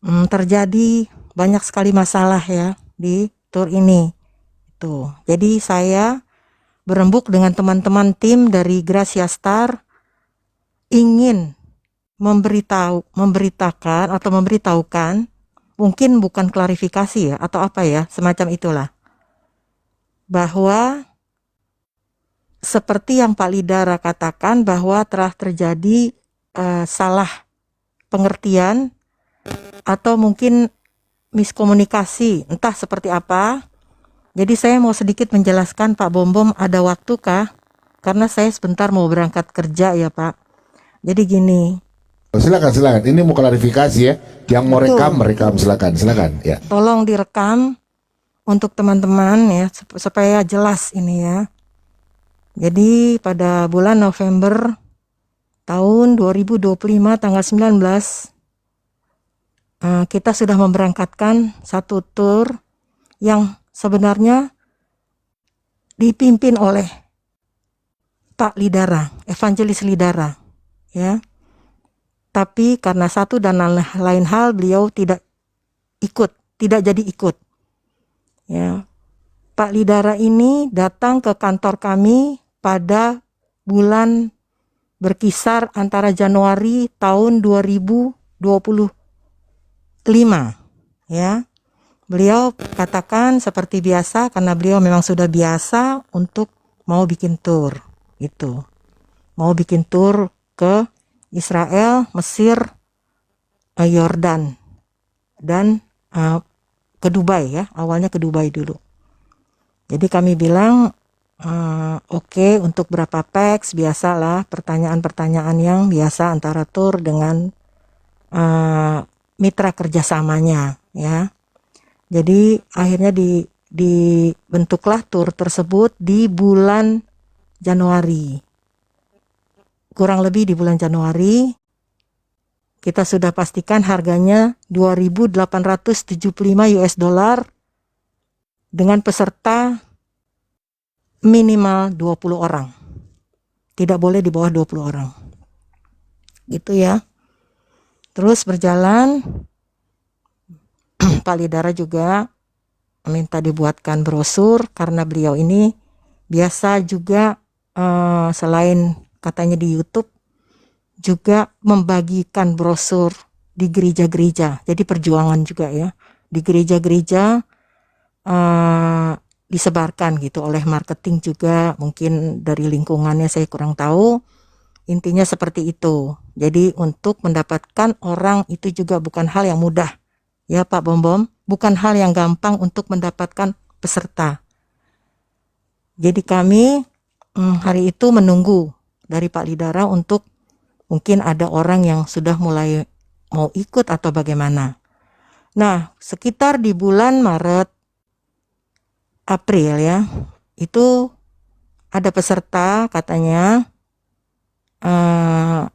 terjadi banyak sekali masalah ya di tour ini. Tuh, jadi saya berembuk dengan teman-teman tim dari Gracia Star ingin memberitahukan, mungkin bukan klarifikasi ya atau apa ya, semacam itulah, bahwa seperti yang Pak Lidara katakan bahwa telah terjadi salah pengertian atau mungkin miskomunikasi, entah seperti apa. Jadi saya mau sedikit menjelaskan, Pak Bom, ada waktu kah? Karena saya sebentar mau berangkat kerja ya Pak. Jadi gini. Silakan, silakan. Ini mau klarifikasi ya. Yang mau rekam, silakan, silakan. Ya. Tolong direkam untuk teman-teman ya supaya jelas ini ya. Jadi pada bulan November tahun 2025 tanggal 19 kita sudah memberangkatkan satu tur yang sebenarnya dipimpin oleh Pak Lidara, Evangelis Lidara ya. Tapi karena satu dan lain hal beliau tidak jadi ikut. Ya. Pak Lidara ini datang ke kantor kami pada bulan berkisar antara Januari tahun 2025 ya. Beliau katakan seperti biasa karena beliau memang sudah biasa untuk mau bikin tur itu. Mau bikin tur ke Israel, Mesir, Yordan dan ke Dubai ya. Awalnya ke Dubai dulu. Jadi kami bilang oke, untuk berapa pax, biasalah pertanyaan-pertanyaan yang biasa antara tur dengan mitra kerjasamanya ya. Jadi akhirnya dibentuklah tur tersebut di bulan Januari. Kurang lebih di bulan Januari kita sudah pastikan harganya 2.875 US dollar dengan peserta minimal 20 orang. Tidak boleh di bawah 20 orang. Gitu ya. Terus berjalan, Pak Lidara juga minta dibuatkan brosur karena beliau ini biasa juga selain katanya di YouTube juga membagikan brosur di gereja-gereja. Jadi perjuangan juga ya. Di gereja-gereja disebarkan gitu oleh marketing juga, mungkin dari lingkungannya saya kurang tahu. Intinya seperti itu. Jadi untuk mendapatkan orang itu juga bukan hal yang mudah. Ya Pak Bom, bukan hal yang gampang untuk mendapatkan peserta. Jadi kami hari itu menunggu dari Pak Lidara untuk mungkin ada orang yang sudah mulai mau ikut atau bagaimana. Nah, sekitar di bulan Maret, April ya, itu ada peserta katanya 6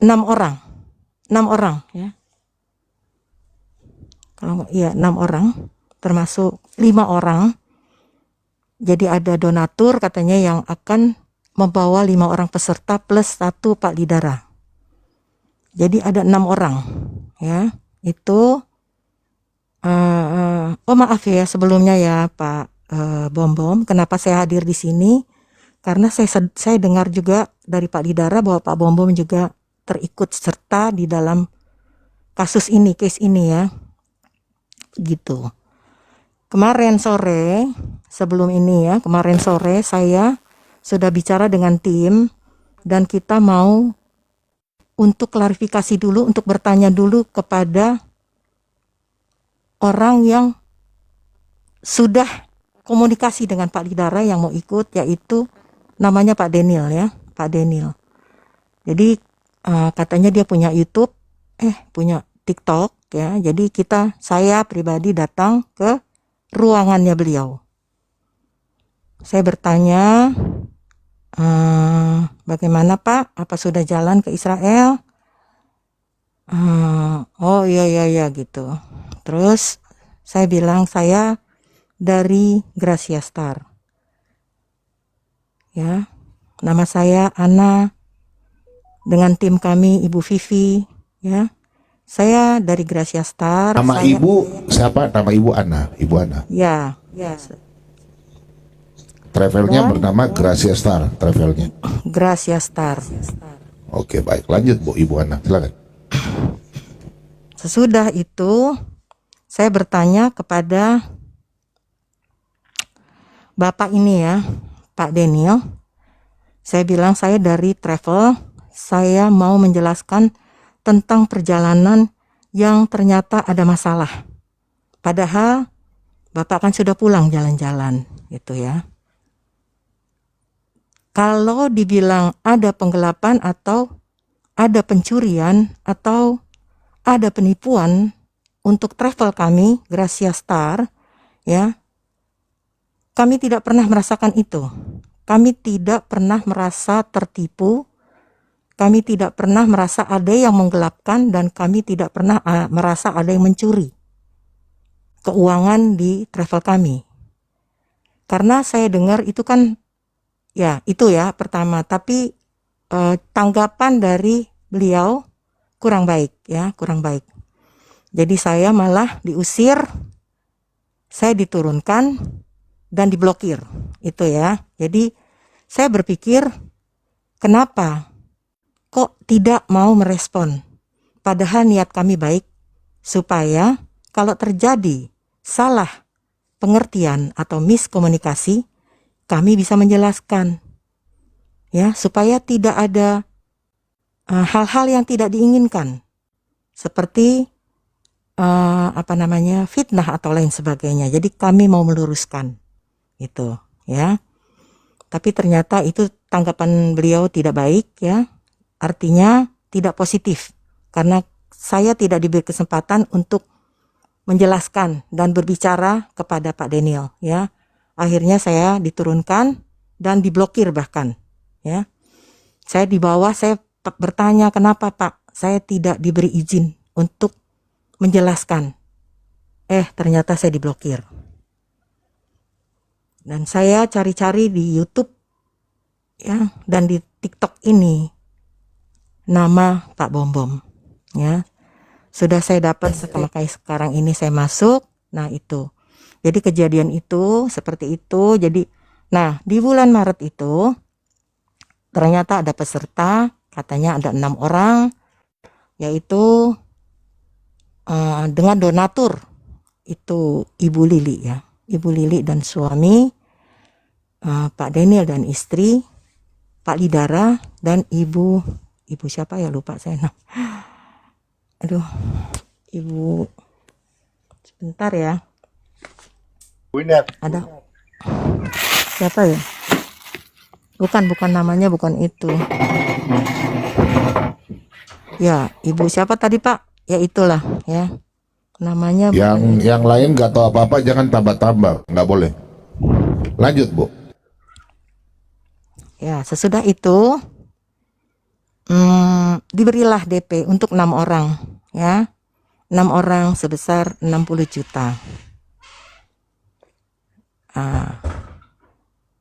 orang ya. Kalau iya 6 orang, termasuk 5 orang. Jadi ada donatur katanya yang akan membawa 5 orang peserta plus 1 Pak Lidara. Jadi ada 6 orang ya. Itu maaf ya sebelumnya ya Pak Bom, kenapa saya hadir di sini? Karena saya dengar juga dari Pak Lidara bahwa Pak Bom juga terikut serta di dalam kasus ini, case ini ya. Gitu. Kemarin sore, sebelum ini ya, kemarin sore saya sudah bicara dengan tim dan kita mau untuk klarifikasi dulu, untuk bertanya dulu kepada orang yang sudah komunikasi dengan Pak Lidara yang mau ikut, yaitu namanya Pak Daniel ya, Pak Daniel. Jadi katanya dia punya YouTube, punya TikTok ya. Jadi saya pribadi datang ke ruangannya beliau. Saya bertanya, bagaimana Pak? Apa sudah jalan ke Israel? Oh iya gitu. Terus saya bilang saya dari Gracia Star. Ya, nama saya Ana, dengan tim kami Ibu Vivi, ya. Saya dari Gracia Star. Nama Saya, ibu siapa? Nama ibu Ana. Ibu Ana. ya, Travelnya dan bernama Gracia Star. Travelnya. Gracia Star. Oke, baik. Lanjut Bu, Ibu Ana. Silakan. Sesudah itu, saya bertanya kepada Bapak ini ya, Pak Daniel. Saya bilang saya dari travel, saya mau menjelaskan tentang perjalanan yang ternyata ada masalah. Padahal Bapak kan sudah pulang jalan-jalan gitu ya. Kalau dibilang ada penggelapan atau ada pencurian atau ada penipuan untuk travel kami, Gracia Star, ya, kami tidak pernah merasakan itu. Kami tidak pernah merasa tertipu, kami tidak pernah merasa ada yang menggelapkan, dan kami tidak pernah merasa ada yang mencuri keuangan di travel kami. Karena saya dengar itu kan, ya itu ya pertama, tapi tanggapan dari beliau kurang baik ya, kurang baik. Jadi saya malah diusir, saya diturunkan dan diblokir itu ya. Jadi saya berpikir, kenapa kok tidak mau merespon, padahal niat kami baik supaya kalau terjadi salah pengertian atau miskomunikasi, kami bisa menjelaskan ya, supaya tidak ada hal-hal yang tidak diinginkan seperti fitnah atau lain sebagainya. Jadi kami mau meluruskan itu ya. Tapi ternyata itu tanggapan beliau tidak baik ya. Artinya tidak positif karena saya tidak diberi kesempatan untuk menjelaskan dan berbicara kepada Pak Daniel ya. Akhirnya saya diturunkan dan diblokir bahkan ya. Saya di bawah, saya bertanya, kenapa Pak saya tidak diberi izin untuk menjelaskan. Ternyata saya diblokir. Dan saya cari-cari di YouTube ya, dan di TikTok ini nama Pak Bom Bom ya. Sudah saya dapat, makanya sekarang ini saya masuk. Nah itu. Jadi kejadian itu seperti itu. Jadi nah di bulan Maret itu ternyata ada peserta, katanya ada 6 orang, yaitu dengan donatur itu Ibu Lili ya. Ibu Lili dan suami, Pak Daniel dan istri, Pak Lidara, dan ibu siapa ya, lupa saya. Aduh, ibu sebentar ya. Ada siapa ya? Bukan namanya, bukan itu. Ya, ibu siapa tadi Pak? Ya itulah ya. Namanya yang lain nggak tahu apa-apa, jangan tambah-tambah, nggak boleh. Lanjut Bu. Ya, sesudah itu diberilah DP untuk 6 orang ya. 6 orang sebesar 60 juta.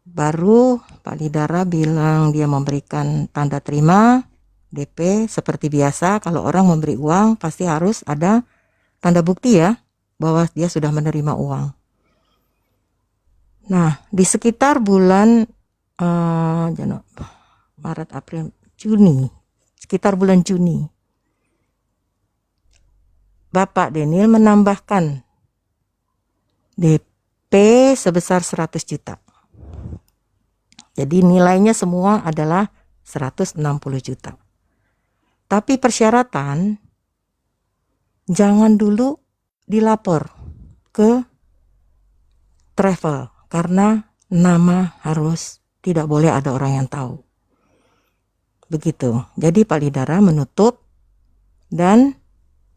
Baru Pak Lidara bilang dia memberikan tanda terima DP. Seperti biasa kalau orang memberi uang pasti harus ada tanda bukti ya bahwa dia sudah menerima uang. Nah, di sekitar bulan Maret, April, Juni, sekitar bulan Juni, Bapak Daniel menambahkan DP sebesar 100 juta. Jadi nilainya semua adalah 160 juta. Tapi persyaratan, jangan dulu dilapor ke travel karena nama harus tidak boleh ada orang yang tahu. Begitu. Jadi Pak Lidara menutup, dan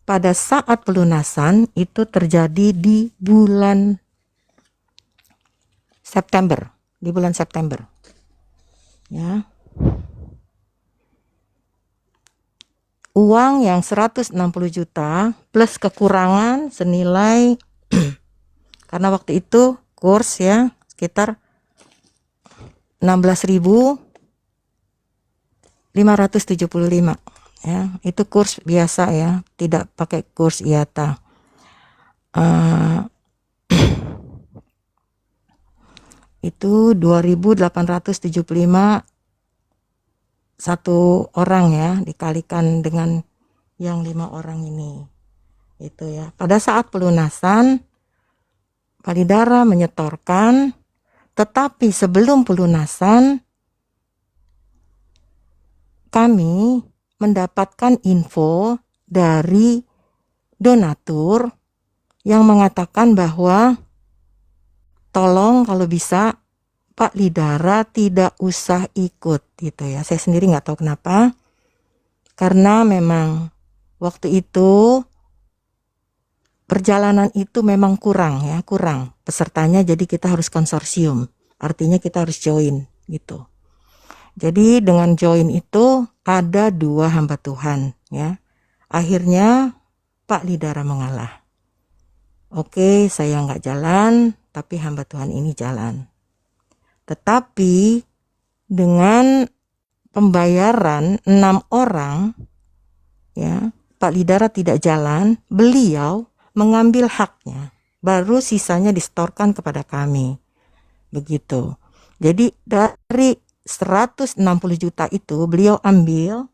pada saat pelunasan itu terjadi di bulan September, ya. Uang yang 160 juta plus kekurangan senilai karena waktu itu kurs ya sekitar 16.575. ya. Itu kurs biasa ya, tidak pakai kurs IATA. Eh, itu 2.875 satu orang ya, dikalikan dengan yang 5 orang ini. Itu ya. Pada saat pelunasan, Palidara menyetorkan, tetapi sebelum pelunasan kami mendapatkan info dari donatur yang mengatakan bahwa tolong kalau bisa Pak Lidara tidak usah ikut gitu ya. Saya sendiri nggak tahu kenapa, karena memang waktu itu perjalanan itu memang kurang pesertanya, jadi kita harus konsorsium, artinya kita harus join gitu. Jadi dengan join itu ada 2 hamba Tuhan ya. Akhirnya Pak Lidara mengalah. Oke, saya nggak jalan, tapi hamba Tuhan ini jalan. Tetapi dengan pembayaran 6 orang ya, Pak Lidara tidak jalan, beliau mengambil haknya, baru sisanya disetorkan kepada kami. Begitu. Jadi dari 160 juta itu beliau ambil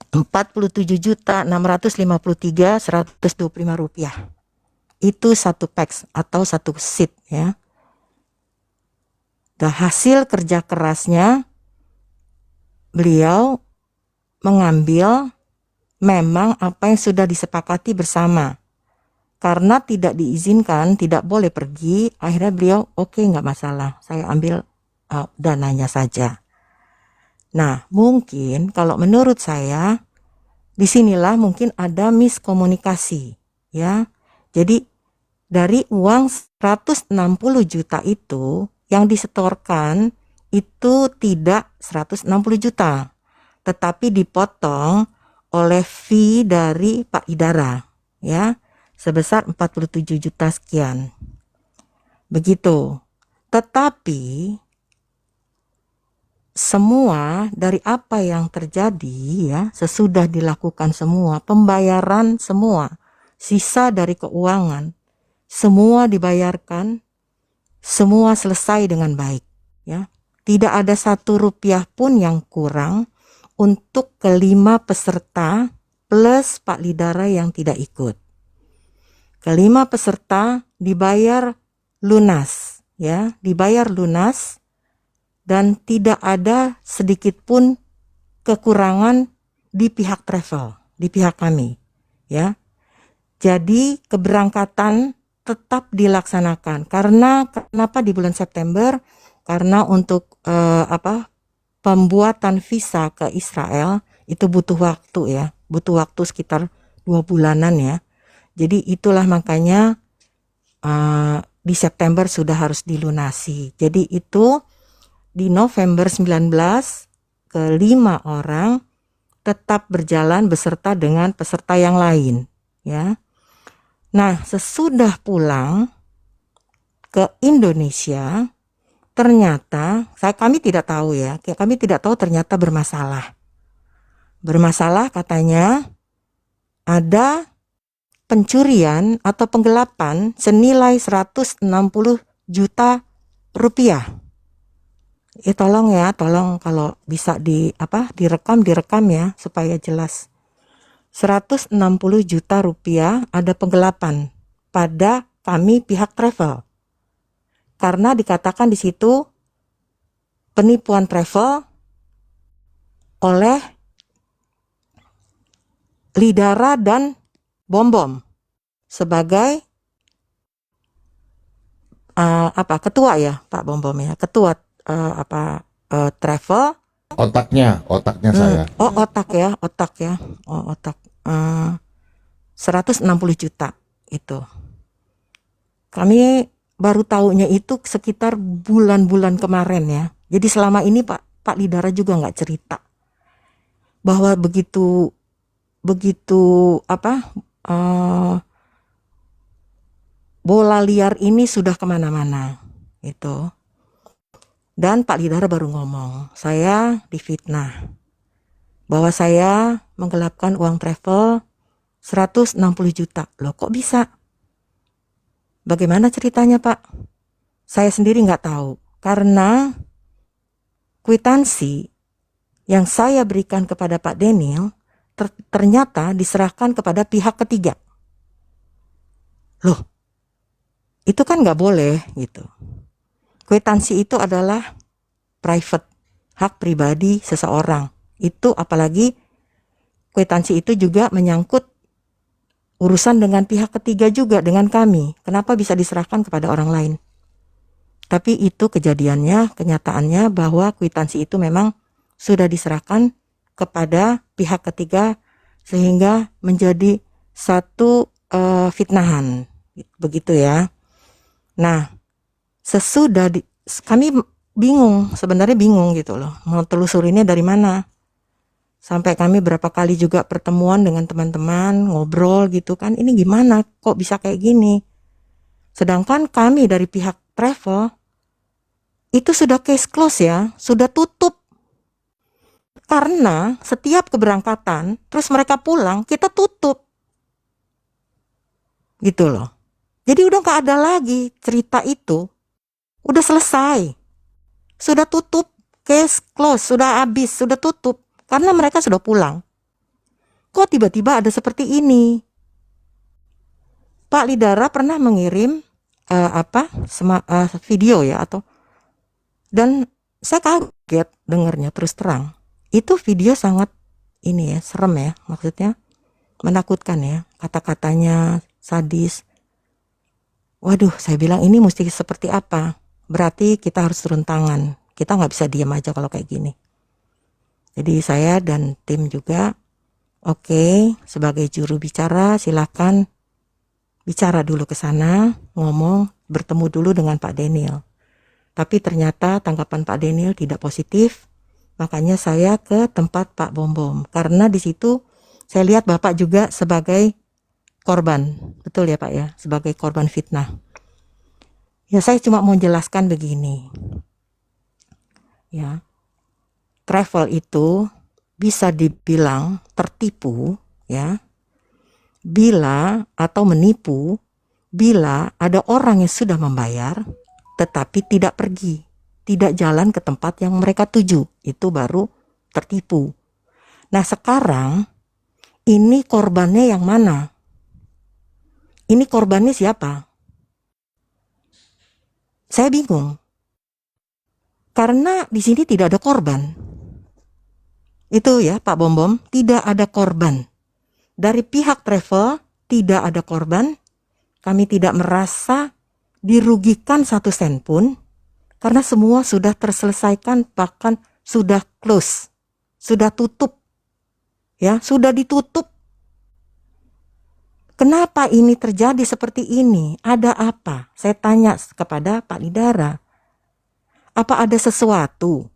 47.653.125 rupiah. Itu satu peks atau satu seat ya. Dan hasil kerja kerasnya beliau mengambil memang apa yang sudah disepakati bersama. Karena tidak diizinkan, tidak boleh pergi, akhirnya beliau oke, nggak masalah, saya ambil dananya saja. Nah, mungkin kalau menurut saya disinilah mungkin ada miskomunikasi ya. Jadi dari uang 160 juta itu yang disetorkan itu tidak 160 juta, tetapi dipotong oleh fee dari Pak Idara ya, sebesar 47 juta sekian. Begitu. Tetapi semua dari apa yang terjadi ya, sesudah dilakukan semua pembayaran, semua sisa dari keuangan semua dibayarkan, semua selesai dengan baik ya. Tidak ada 1 rupiah pun yang kurang untuk ke-5 peserta plus Pak Lidara yang tidak ikut. Ke-5 peserta dibayar lunas ya, dibayar lunas dan tidak ada sedikit pun kekurangan di pihak travel, di pihak kami ya. Jadi keberangkatan tetap dilaksanakan. Karena kenapa di bulan September? Karena untuk pembuatan visa ke Israel itu butuh waktu ya, butuh waktu sekitar 2 bulanan ya. Jadi itulah makanya di September sudah harus dilunasi. Jadi itu di November 19 ke-5 orang tetap berjalan beserta dengan peserta yang lain ya. Nah, sesudah pulang ke Indonesia, ternyata kami tidak tahu ya, kami tidak tahu ternyata bermasalah. Bermasalah katanya ada pencurian atau penggelapan senilai 160 juta rupiah. Tolong kalau bisa direkam ya supaya jelas. 160 juta rupiah ada penggelapan pada kami pihak travel. Karena dikatakan di situ penipuan travel oleh Lidara dan Bom sebagai ketua ya Pak Bom ya, ketua travel. Otaknya saya. Otak ya. 160 juta itu. Kami baru tahunya itu sekitar bulan-bulan kemarin ya. Jadi selama ini Pak Lidara juga nggak cerita bahwa begitu bola liar ini sudah kemana-mana itu. Dan Pak Lidara baru ngomong, saya difitnah bahwa saya menggelapkan uang travel 160 juta. Loh kok bisa? Bagaimana ceritanya Pak? Saya sendiri nggak tahu. Karena kwitansi yang saya berikan kepada Pak Daniel ternyata diserahkan kepada pihak ketiga. Loh, itu kan nggak boleh gitu. Kwitansi itu adalah private, hak pribadi seseorang. Itu apalagi kwitansi itu juga menyangkut urusan dengan pihak ketiga juga, dengan kami. Kenapa bisa diserahkan kepada orang lain? Tapi itu kejadiannya, kenyataannya bahwa kwitansi itu memang sudah diserahkan kepada pihak ketiga sehingga menjadi satu fitnahan. Begitu ya. Nah, kami bingung, sebenarnya bingung gitu loh. Mau telusurinnya dari mana? Sampai kami berapa kali juga pertemuan dengan teman-teman, ngobrol gitu kan. Ini gimana kok bisa kayak gini? Sedangkan kami dari pihak travel itu sudah case close ya, sudah tutup. Karena setiap keberangkatan, terus mereka pulang, kita tutup. Gitu loh. Jadi udah gak ada lagi cerita itu. Udah selesai. Sudah tutup, case close, sudah habis, sudah tutup. Karena mereka sudah pulang. Kok tiba-tiba ada seperti ini? Pak Lidara pernah mengirim video ya dan saya kaget dengarnya terus terang. Itu video sangat ini ya, serem ya, maksudnya menakutkan ya, kata-katanya sadis. Waduh, saya bilang ini mesti seperti apa? Berarti kita harus turun tangan. Kita nggak bisa diam aja kalau kayak gini. Jadi saya dan tim juga, oke, sebagai juru bicara silakan bicara dulu ke sana, ngomong, bertemu dulu dengan Pak Daniel. Tapi ternyata tanggapan Pak Daniel tidak positif, makanya saya ke tempat Pak Bom-Bom. Karena di situ saya lihat Bapak juga sebagai korban, betul ya Pak ya, sebagai korban fitnah. Ya saya cuma mau jelaskan begini, ya. Travel itu bisa dibilang tertipu ya, bila atau menipu bila ada orang yang sudah membayar tetapi tidak pergi, tidak jalan ke tempat yang mereka tuju, itu baru tertipu. Nah sekarang ini korbannya yang mana? Ini korbannya siapa? Saya bingung. Karena di sini tidak ada korban. Itu ya Pak Bom-Bom, tidak ada korban. Dari pihak travel tidak ada korban. Kami tidak merasa dirugikan 1 sen pun. Karena semua sudah terselesaikan, bahkan sudah close. Sudah tutup. Ya, sudah ditutup. Kenapa ini terjadi seperti ini? Ada apa? Saya tanya kepada Pak Lidara. Apa ada sesuatu?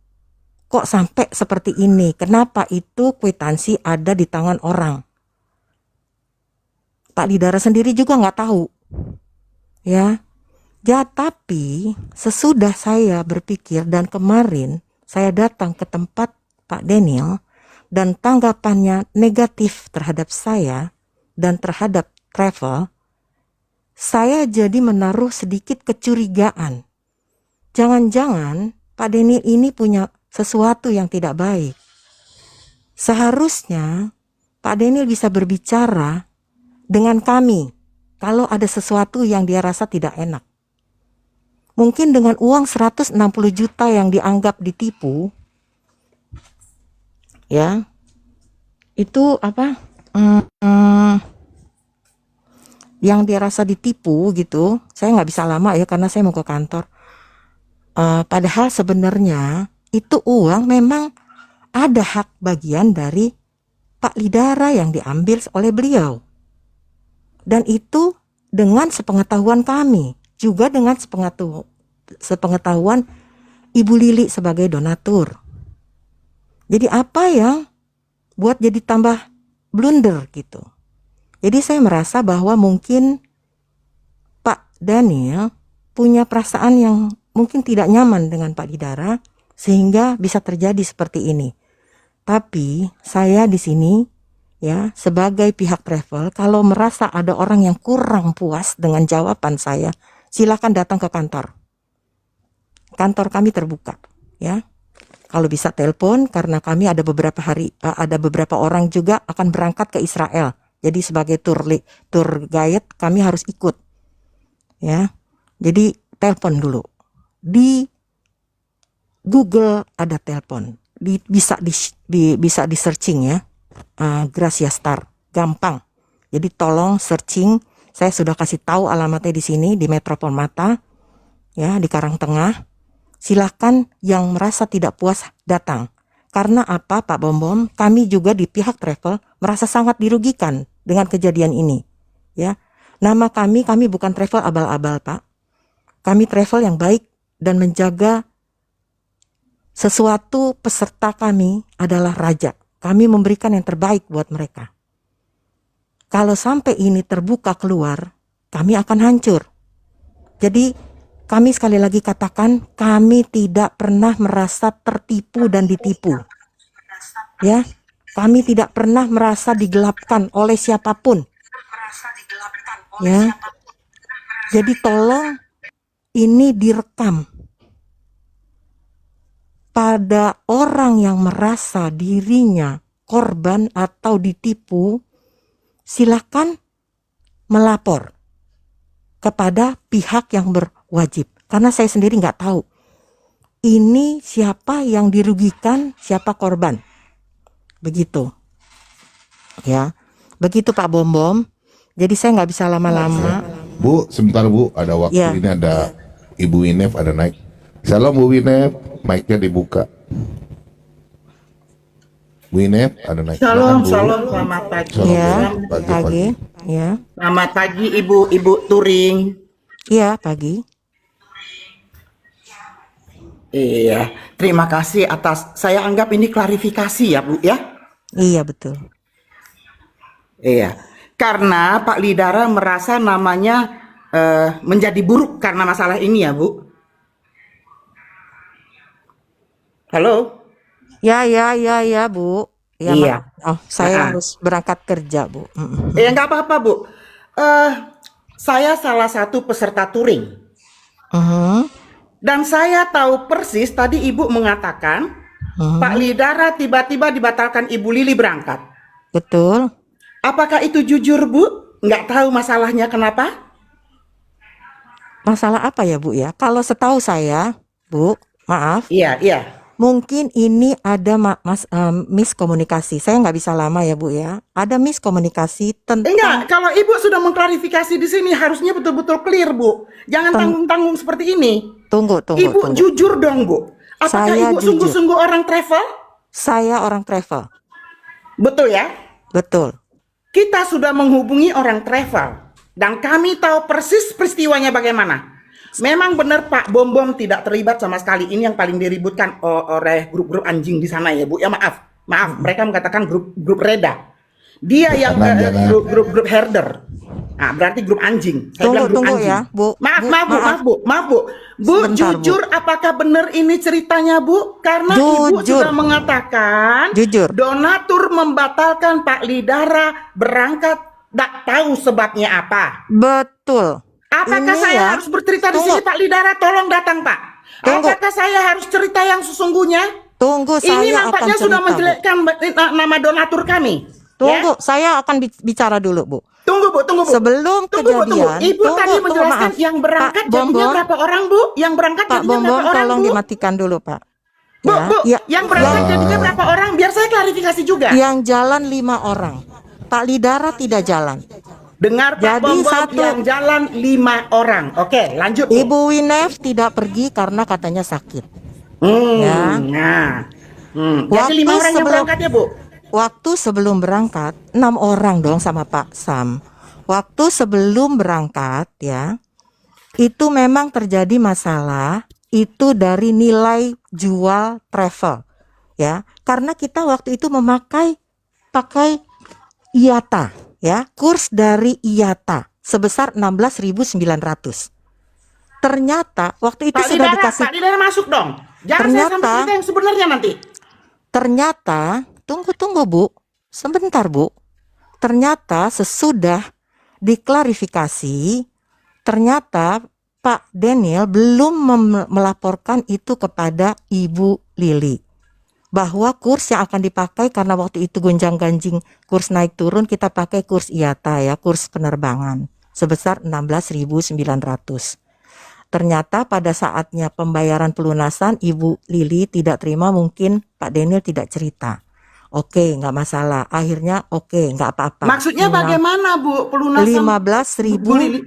Kok sampai seperti ini? Kenapa itu kwitansi ada di tangan orang? Pak Lidara sendiri juga nggak tahu. Ya, tapi sesudah saya berpikir dan kemarin saya datang ke tempat Pak Daniel dan tanggapannya negatif terhadap saya dan terhadap travel, saya jadi menaruh sedikit kecurigaan. Jangan-jangan Pak Daniel ini punya sesuatu yang tidak baik. Seharusnya Pak Daniel bisa berbicara dengan kami kalau ada sesuatu yang dia rasa tidak enak. Mungkin dengan uang 160 juta yang dianggap ditipu, ya, itu apa? Yang dia rasa ditipu gitu, saya nggak bisa lama ya karena saya mau ke kantor. Padahal sebenarnya itu uang memang ada hak bagian dari Pak Lidara yang diambil oleh beliau. Dan itu dengan sepengetahuan kami, juga dengan sepengetahuan Ibu Lili sebagai donatur. Jadi apa yang buat jadi tambah blunder gitu. Jadi saya merasa bahwa mungkin Pak Daniel punya perasaan yang mungkin tidak nyaman dengan Pak Lidara sehingga bisa terjadi seperti ini. Tapi saya di sini ya sebagai pihak travel, kalau merasa ada orang yang kurang puas dengan jawaban saya, silakan datang ke kantor. Kantor kami terbuka, ya. Kalau bisa telepon, karena kami ada beberapa orang juga akan berangkat ke Israel. Jadi sebagai tour guide kami harus ikut, ya. Jadi telepon dulu. Di Google ada telepon. Bisa di searching ya. Gracia Star, gampang. Jadi tolong searching. Saya sudah kasih tahu alamatnya di sini di Metro Permata, ya, di Karangtengah. Silakan yang merasa tidak puas datang. Karena apa, Pak Bom? Kami juga di pihak travel merasa sangat dirugikan dengan kejadian ini. Ya, nama kami bukan travel abal-abal, Pak. Kami travel yang baik dan menjaga sesuatu peserta kami adalah raja. Kami memberikan yang terbaik buat mereka. Kalau sampai ini terbuka keluar, kami akan hancur. Jadi kami sekali lagi katakan, kami tidak pernah merasa tertipu dan ditipu. Ya, kami tidak pernah merasa digelapkan oleh siapapun. Ya, jadi tolong ini direkam. Pada orang yang merasa dirinya korban atau ditipu, silakan melapor kepada pihak yang berwajib. Karena saya sendiri nggak tahu ini siapa yang dirugikan, siapa korban. Begitu. Ya, begitu Pak Bom. Jadi saya nggak bisa lama-lama. Bu, sebentar Bu, ada waktu. Ya. Ini ada Ibu Winef ada naik. Salam Bu Winef, mic-nya dibuka. Bu Winef ada naik. Shalom, Silakan, Bu. shalom, selamat pagi. Shalom, Ya, pagi. ya, Selamat pagi Ibu Turing. iya pagi. Iya, terima kasih atas, saya anggap ini klarifikasi ya Bu ya. Iya betul. Iya, karena Pak Lidara merasa namanya menjadi buruk karena masalah ini ya Bu. Halo? Ya, Bu. Ya, Iya. maaf. Oh, saya Nah. harus berangkat kerja, Bu. Ya nggak apa-apa Bu. Saya salah satu peserta touring. Dan saya tahu persis tadi Ibu mengatakan Pak Lidara tiba-tiba dibatalkan Ibu Lili berangkat. Betul. Apakah itu jujur Bu? Nggak tahu masalahnya kenapa? Masalah apa ya, Bu ya? Kalau setahu saya, Bu, maaf, Iya. mungkin ini ada miskomunikasi. Saya nggak bisa lama ya, Bu ya. Ada miskomunikasi tentang Enggak, kalau Ibu sudah mengklarifikasi di sini harusnya betul-betul clear Bu. Jangan tanggung-tanggung seperti ini. Tunggu. Ibu jujur dong Bu. Apakah Saya Ibu jujur. sungguh-sungguh orang travel? Saya orang travel. Betul ya? Betul. Kita sudah menghubungi orang travel. Dan kami tahu persis peristiwanya bagaimana. Memang benar Pak Bom tidak terlibat sama sekali. Ini yang paling diributkan oleh grup-grup anjing di sana ya Bu. Ya maaf, mereka mengatakan grup Reda. Dia yang grup herder. Nah, berarti grup anjing. Saya bilang grup Tunggu anjing. ya, Bu. Maaf Bu. Bu, Sebentar, jujur apakah benar ini ceritanya Bu? Karena Ibu Jujur. sudah mengatakan Jujur. donatur membatalkan Pak Lidara berangkat. Tak tahu sebabnya apa. Betul. Apakah Ini saya ya, harus bercerita di tunggu. sini Pak Lidara? Tolong datang Pak. Tunggu. Apakah saya harus cerita yang sesungguhnya? Tunggu, Ini saya akan nampaknya cerita, sudah Bu. menjelekkan nama donatur kami. Tunggu, Ya? saya akan bicara dulu, Bu. Tunggu Bu. Sebelum Tunggu, Bu. kejadian, Ibu tadi menjelaskan maaf. yang berangkat Pak jadinya Bom, berapa orang Bu? Yang berangkat Pak jadinya Bom, berapa orang tolong Bu? dimatikan dulu, Pak. Bu, Ya, yang berangkat jadinya berapa orang? Biar saya klarifikasi juga. yang jalan 5 orang. Pak Lidara tidak jalan. Dengar Pak Jadi Bom, satu- yang jalan 5 orang. Oke, lanjut Bu. Ibu Winef tidak pergi karena katanya sakit. Ya. Jadi 5 orang yang sebelum- berangkat ya Bu? Waktu sebelum berangkat 6 orang dong sama Pak Sam. Waktu sebelum berangkat ya, itu memang terjadi masalah itu dari nilai jual travel ya, karena kita waktu itu pakai IATA ya, kurs dari IATA sebesar 16.900. Ternyata waktu itu sudah dikasih. Pak Lidara masuk dong. Jangan saya sampai Ternyata- cerita yang sebenarnya nanti. Ternyata tunggu Bu. Sebentar Bu. Ternyata sesudah diklarifikasi, ternyata Pak Daniel belum melaporkan itu kepada Ibu Lili. Bahwa kurs yang akan dipakai, karena waktu itu gonjang-ganjing kurs naik turun, kita pakai kurs IATA ya, kurs penerbangan sebesar 16.900. Ternyata pada saatnya pembayaran pelunasan Ibu Lili tidak terima, mungkin Pak Daniel tidak cerita. Oke, nggak masalah. Akhirnya oke, nggak apa-apa. Maksudnya bagaimana Bu pelunasan 15.000 Bu Lili?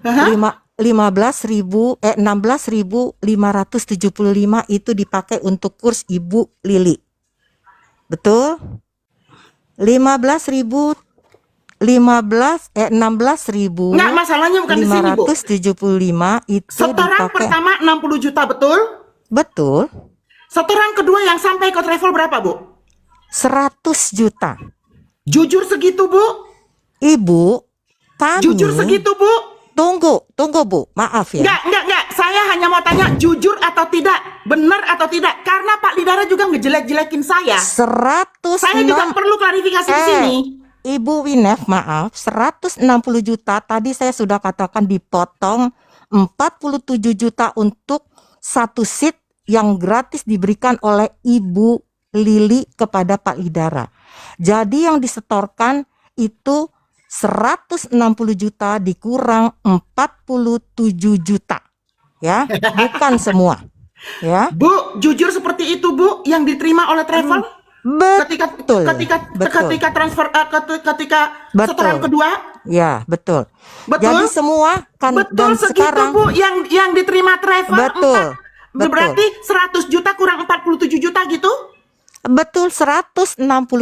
Hah? 16.575 itu dipakai untuk kurs Ibu Lili. Betul? 16.000 Enggak, masalahnya bukan di sini Bu. 575 itu Setoran dipakai. pertama 60 juta, betul? Betul. Setoran kedua yang sampai ke travel berapa Bu? 100 juta. Jujur segitu Bu? Ibu, kami Jujur segitu Bu? Tunggu Bu, maaf ya. Enggak. Saya hanya mau tanya jujur atau tidak, benar atau tidak. Karena Pak Lidara juga ngejelek-jelekin saya. 106. Saya juga perlu klarifikasi di sini. Ibu Winef, maaf, 160 juta tadi saya sudah katakan dipotong 47 juta untuk satu seat yang gratis diberikan oleh Ibu Lili kepada Pak Lidara. Jadi yang disetorkan itu 160 juta dikurang 47 juta. Ya, bukan semua. Ya. Bu, jujur seperti itu Bu yang diterima oleh travel? Betul. Ketika transfer ketika Betul. setoran kedua? Ya, betul. Betul. Jadi semua kan Betul dan segitu sekarang Bu yang diterima travel. Betul. Berarti 100 juta kurang 47 juta gitu? betul 160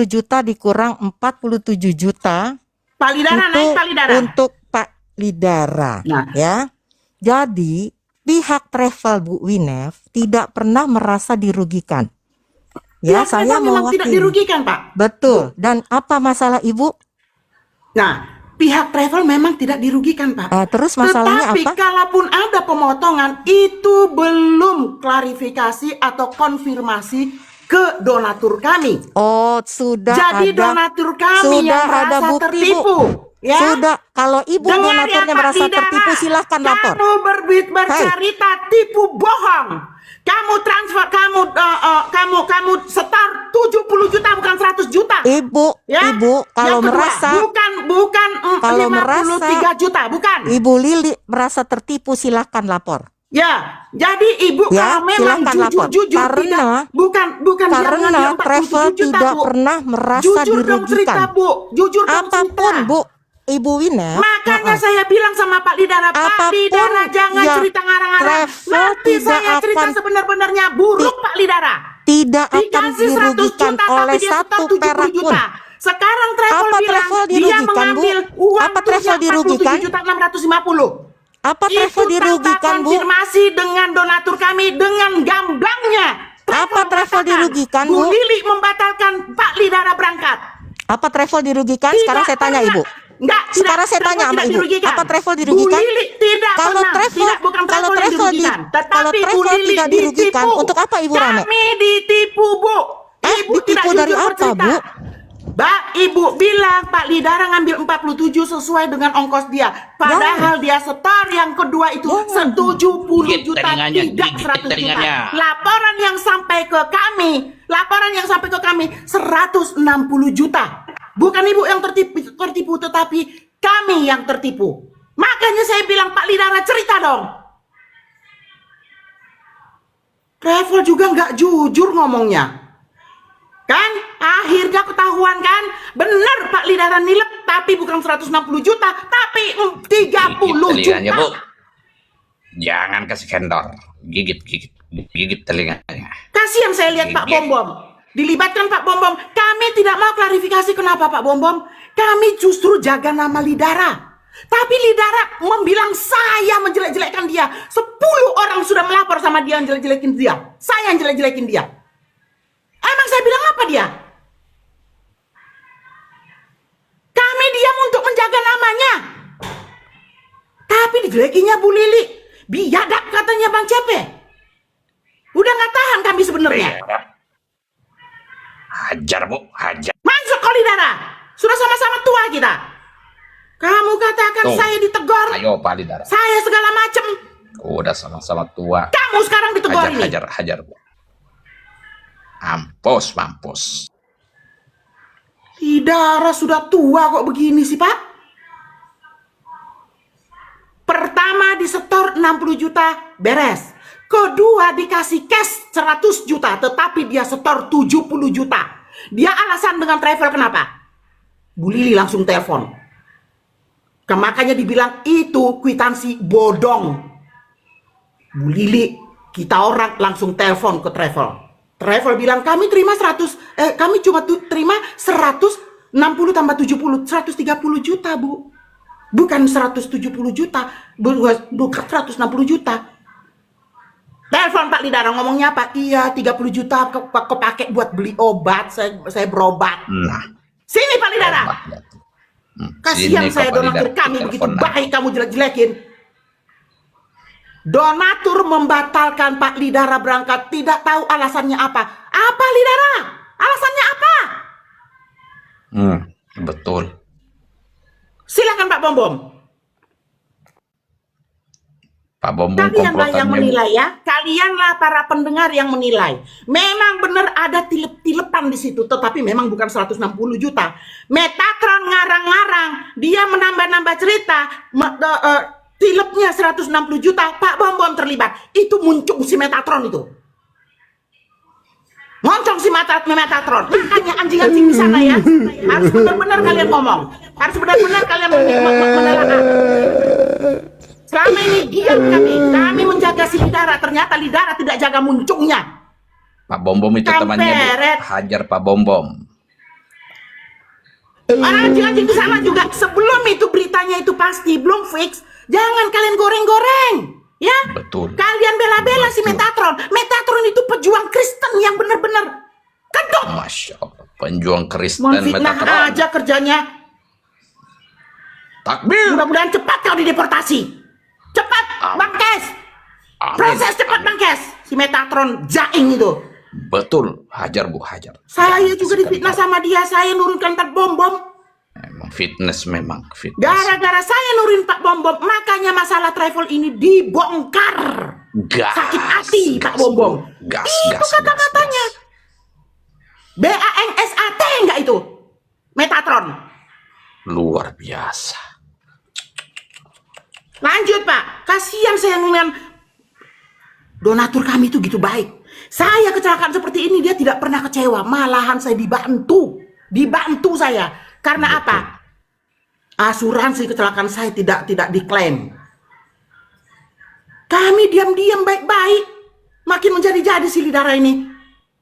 juta dikurang 47 juta Pak Lidara itu naik Pak Lidara. untuk Pak Lidara. Nah. Ya. Jadi pihak travel Bu Winef tidak pernah merasa dirugikan. Ya, saya memang tidak mewakili. dirugikan Pak. Betul. Dan apa masalah Ibu? Nah, pihak travel memang tidak dirugikan Pak. Terus masalahnya Tetapi apa? kalaupun ada pemotongan, itu belum klarifikasi atau konfirmasi ke donatur kami. Oh, sudah Jadi ada. donatur kami Sudah yang ada merasa bukti, tertipu. Bu. Ya? Sudah, kalau Ibu Dengar ya, donaturnya Pak merasa Lidara. tertipu, silahkan lapor. Kamu bercerita tipu bohong. Kamu transfer, kamu setor 70 juta bukan 100 juta. Ibu, Ya? Ibu, kalau Yang kedua, merasa bukan kalau 53 juta, bukan. Ibu Lili merasa tertipu, silahkan lapor. Ya, jadi Ibu Ya, kalau memang silakan lapor. jujur Karena- tidak, bukan dia Karena ngambil 47 travel juta, tidak Bu. pernah merasa Jujur dong cerita, dirugikan. Bu. Jujur dong Apapun, cerita. Bu, Ibu Winef. Makanya maaf. saya bilang sama Pak Lidara, Pak Apapun Lidara jangan yang cerita ngarang-ngarang. travel Nanti tidak saya cerita akan- sebenar-benarnya buruk Pak Lidara. tidak akan Dikasih 100 dirugikan juta oleh tapi dia setor satu 70 perak pun. juta. Sekarang travel Apa bilang travel dia dirugikan, Bu? mengambil uang Apa travel dirugikan? 47 juta 650. Apa travel Itu dirugikan, tanpa Bu? konfirmasi dengan donatur kami dengan gamblangnya. Apa travel mengatakan, dirugikan, Bu Bu? Lili membatalkan Pak Lidara berangkat. Apa travel dirugikan? Sekarang saya tanya Ibu. Sekarang saya tanya sama Ibu. Apa travel dirugikan? Bu Lili tidak Kalau pernah. travel, Bukan kalau travel yang travel dirugikan. kalau Tetapi Bu travel Lili tidak dirugikan, ditipu. untuk apa Ibu rame? Kami ditipu, Bu. Ibu tidak ditipu dari jujur apa, bercerita. Bu? Ibu bilang Pak Lidara ngambil 47 sesuai dengan ongkos dia. Padahal dia setor yang kedua itu 70 Gigit juta, telinganya, tidak gigit 100 juta. telinganya. Laporan yang sampai ke kami 160 juta. Bukan Ibu yang tertipu, tetapi kami yang tertipu. Makanya saya bilang Pak Lidara cerita dong. Travel juga nggak jujur ngomongnya. Kan akhirnya ketahuan kan, benar Pak Lidara nilep, tapi bukan 160 juta, tapi 30 Gigit telinganya, Bu. juta. Jangan kasih kendor. Gigit telinganya. Kasihan saya lihat Pak Bombom. Dilibatkan Pak Bombom. Kami tidak mau klarifikasi kenapa Pak Bombom. Kami justru jaga nama Lidara. Tapi Lidara membilang saya menjelek-jelekkan dia. 10 orang sudah melapor sama dia yang jelek-jelekin dia. Saya yang jelek-jelekin dia. Emang saya bilang apa dia? Kami diam untuk menjaga namanya. Tapi dijelekinya Bu Lili. Biadab katanya Bang Cepe. Udah nggak tahan kami sebenarnya. Hajar Bu, hajar. Masuk kau Lidara. Sudah sama-sama tua kita. Kamu katakan Tuh. saya ditegor. Ayo Pak Lidara. Saya segala macam. Udah sama-sama tua. Kamu sekarang ditegor Hajar, ini. hajar Bu. Mampus, mampus. Lidara sudah tua kok begini sih Pak. Pertama disetor 60 juta beres. Kedua dikasih cash 100 juta tetapi dia setor 70 juta. Dia alasan dengan travel kenapa? Bu Lili langsung telepon. Makanya dibilang itu kwitansi bodong. Bu Lili, kita orang langsung telepon ke travel. Travel bilang kami terima kami cuma terima 160 tambah 70, 130 juta Bu. Bukan 170 juta, bukan 160 juta. Telepon Pak Lidara ngomongnya apa? Iya 30 juta kepake buat beli obat, saya berobat. Nah, Sini Pak Lidara. obatnya tuh. Kasihan Sini, saya Pak donatur Lidara, kami telepon begitu aja. baik kamu jelek-jelekin. Donatur membatalkan Pak Lidara berangkat, tidak tahu alasannya apa. Apa Lidara? Alasannya apa? Betul. Silakan Pak Bom Bom. Pak Bom Bom Kalianlah yang komplotannya. menilai ya. Kalianlah para pendengar yang menilai. Memang benar ada tilep-tilepan di situ, tetapi memang bukan 160 juta. Metatron ngarang-ngarang, dia menambah-nambah cerita, tilepnya 160 juta, Pak Bom Bom terlibat. Itu muncul si Metatron itu. Moncong si Metatron. Makanya anjing-anjing di sana ya. Harus benar-benar kalian ngomong. Harus benar-benar kalian menelaah. Selama ini diam kami menjaga si Lidara, ternyata Lidara tidak jaga muncungnya. Pak Bom Bom itu temannya Bu. Kamperet. Hajar Pak Bom Bom. Orang anjing-anjing di sana juga sebelum itu beritanya itu pasti belum fix. Jangan kalian goreng-goreng, ya? Betul. Kalian bela-bela si Metatron. Metatron itu pejuang Kristen yang benar-benar kedok. Masya Allah. Penjuang Kristen Menfitnah Metatron. aja kerjanya. Takbir. Mudah-mudahan cepat kau dideportasi. Cepat, Amin. Bang Kes. Amin. Proses cepat, Amin. Bang Kes. Si Metatron jaing itu. Betul. Hajar Bu, hajar. Saya Jangan juga difitnah sekedar. sama dia. Saya nurunkan Pak Bom Bom. Emang fitness memang fitness. Gara-gara saya nurunin Pak Bom Bom, makanya masalah travel ini dibongkar. Gas. Sakit hati Pak Bom Bom. Gas, Itu gas, kata-katanya. gas, BANSAT enggak itu? Metatron. gas. Luar biasa. Lanjut Pak. Kasihan saya ngeliat donatur kami itu gitu baik. Saya kecelakaan seperti ini dia tidak pernah kecewa. Malahan saya dibantu. Dibantu saya. Karena Betul. apa? Asuransi kecelakaan saya tidak diklaim. Kami diam-diam baik-baik. Makin menjadi-jadi si Lidara ini.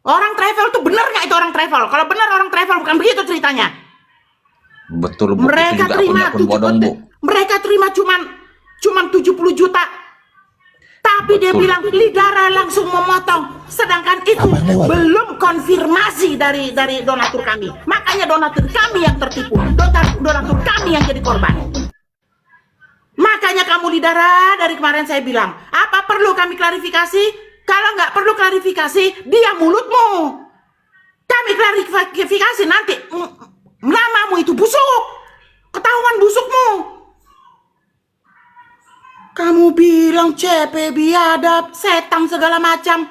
Orang travel tuh bener nggak itu orang travel? Kalau bener orang travel bukan begitu ceritanya. Betul Bu. Mereka Itu juga terima akun bodong Bu. mereka terima cuman 70 juta. Tapi dia Betul. bilang Lidara langsung memotong. Sedangkan itu Apa yang lewat? belum konfirmasi dari donatur kami. Makanya donatur kami yang tertipu. Donatur kami yang jadi korban. Makanya kamu Lidara, dari kemarin saya bilang, apa perlu kami klarifikasi? Kalau nggak perlu klarifikasi, diam mulutmu. Kami klarifikasi nanti namamu itu busuk. Ketahuan busukmu. Kamu bilang CP biadab, setan segala macam.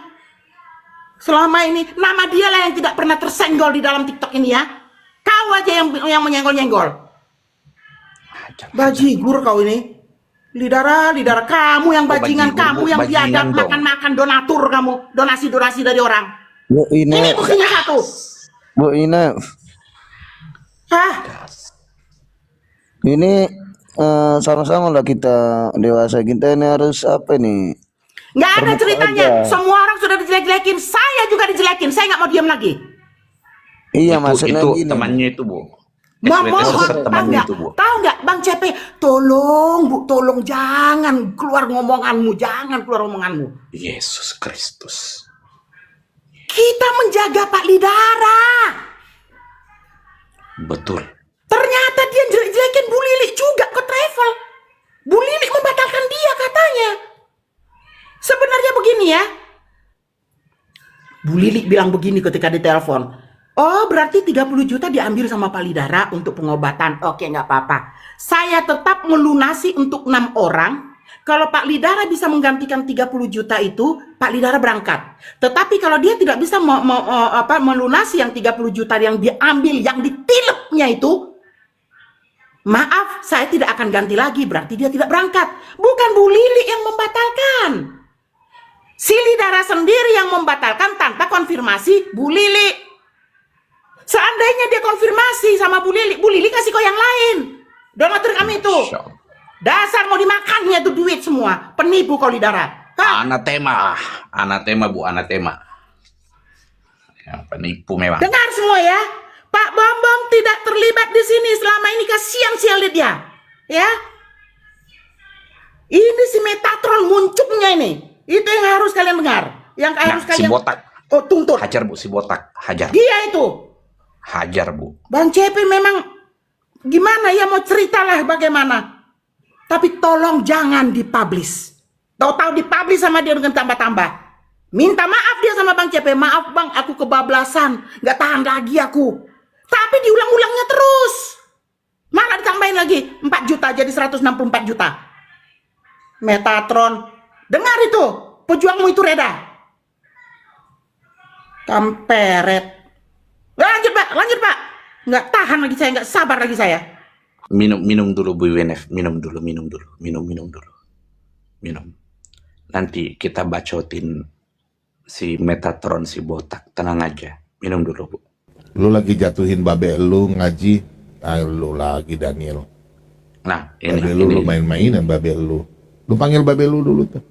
Selama ini nama dia lah yang tidak pernah tersenggol di dalam TikTok ini ya. Kau aja yang menyenggol-nyenggol. Hajar. Bajigur kau ini. Lidara kamu yang bajingan, bajigur, kamu Bu. yang Bajingan biadab, dong. makan donatur kamu, donasi dari orang. Bu Ini Ine, buktinya satu. Bu Ine, Hah? ini sama-sama lah kita dewasa, kita ini harus apa nih? Nggak ada Terbuka ceritanya. aja. Semua orang sudah dijelek-jelekin, saya juga dijelekin. Saya nggak mau diam lagi. Iya Itu maksudnya gini. temannya itu Bu. Mohon, SWT temannya itu Bu. tahu nggak, Bang CP, tolong Bu, tolong jangan keluar ngomonganmu. Yesus Kristus. Kita menjaga Pak Lidara. Betul. Ternyata dia jelek-jelekin Bu Lili juga ke travel. Bu Lili membatalkan dia katanya. Sebenarnya begini ya. Bu Lili bilang begini ketika ditelepon. Oh, berarti 30 juta diambil sama Pak Lidara untuk pengobatan. Oke, nggak apa-apa. Saya tetap melunasi untuk 6 orang. Kalau Pak Lidara bisa menggantikan 30 juta itu, Pak Lidara berangkat. Tetapi kalau dia tidak bisa melunasi yang 30 juta yang diambil, yang ditilepnya itu, maaf, saya tidak akan ganti lagi. Berarti dia tidak berangkat. Bukan Bu Lili yang membatalkan. Si Lidara sendiri yang membatalkan tanpa konfirmasi Bu Lili. Seandainya dia konfirmasi sama Bu Lili kasih kau yang lain. Donatur kami itu. Dasar mau dimakannya tuh duit semua. Penipu kau Lidara. Anatema Bu, anatema. Yang penipu memang. Dengar semua ya. Pak Bambang tidak terlibat di sini selama ini, kasihan si lihat dia. Ya. Ini si Metatron muncungnya ini. Itu yang harus kalian dengar. Yang harus Si kalian botak. tuntut. Hajar Bu, si botak. Hajar. Dia itu. Hajar Bu. Bang CP memang gimana ya, mau ceritalah bagaimana. Tapi tolong jangan dipublish. Tahu-tahu dipublish sama dia dengan tambah-tambah. Minta maaf dia sama Bang CP. Maaf Bang, aku kebablasan. Gak tahan lagi aku. Tapi diulang-ulangnya terus. Malah ditambahin lagi 4 juta jadi 164 juta. Metatron. Dengar itu. Pejuangmu itu Reda. Kamperet. Lanjut Pak. Nggak tahan lagi saya, nggak sabar lagi saya. Minum dulu Bu WNF. Minum dulu. Minum. Nanti kita bacotin si Metatron, si botak. Tenang aja. Minum dulu Bu. Lu lagi jatuhin babe lu ngaji. Lu lagi Daniel. Nah, Babe lu main-mainan babe lu. Lu panggil babe lu dulu tuh.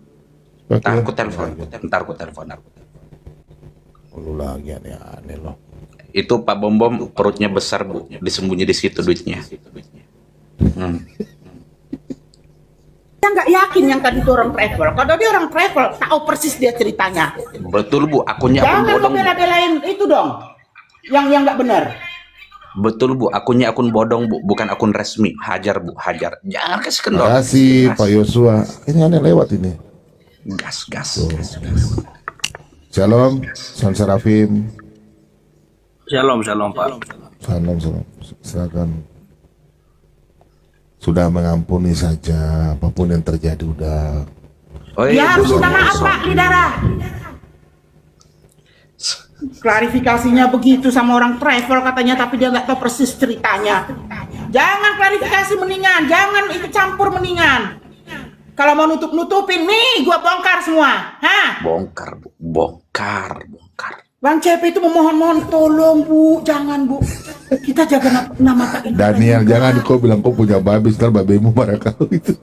Ntar aku telepon. Lu lagi aneh-aneh lo. Itu Pak Bom perutnya besar Bu, disembunyi di situ duitnya. Saya nggak yakin yang tadi itu orang travel. Kalau dia orang travel, tahu persis dia ceritanya. Betul Bu, akunnya akun Jangan bodong. membela-belain itu dong, yang nggak benar. Betul Bu, akunnya akun bodong Bu, bukan akun resmi. Hajar Bu, hajar. Jangan kasih kendor. Makasih Pak Yosua. Ini aneh lewat ini. Gas. Shalom, San Serafim. Shalom Pak. Salam. Silakan. Sudah mengampuni saja apapun yang terjadi udah. Dia harus minta maaf Pak Lidara. Klarifikasinya begitu sama orang travel katanya, tapi dia nggak tahu persis ceritanya. Jangan klarifikasi mendingan, jangan ikut campur mendingan. Kalau mau nutupin nih, gua bongkar semua. Bongkar Bu, bongkar. Bang CP itu memohon tolong Bu, jangan Bu. Kita jaga nama Pak Indra. Daniel, jangan kau bilang kau punya babi, ntar babemu marah kau itu.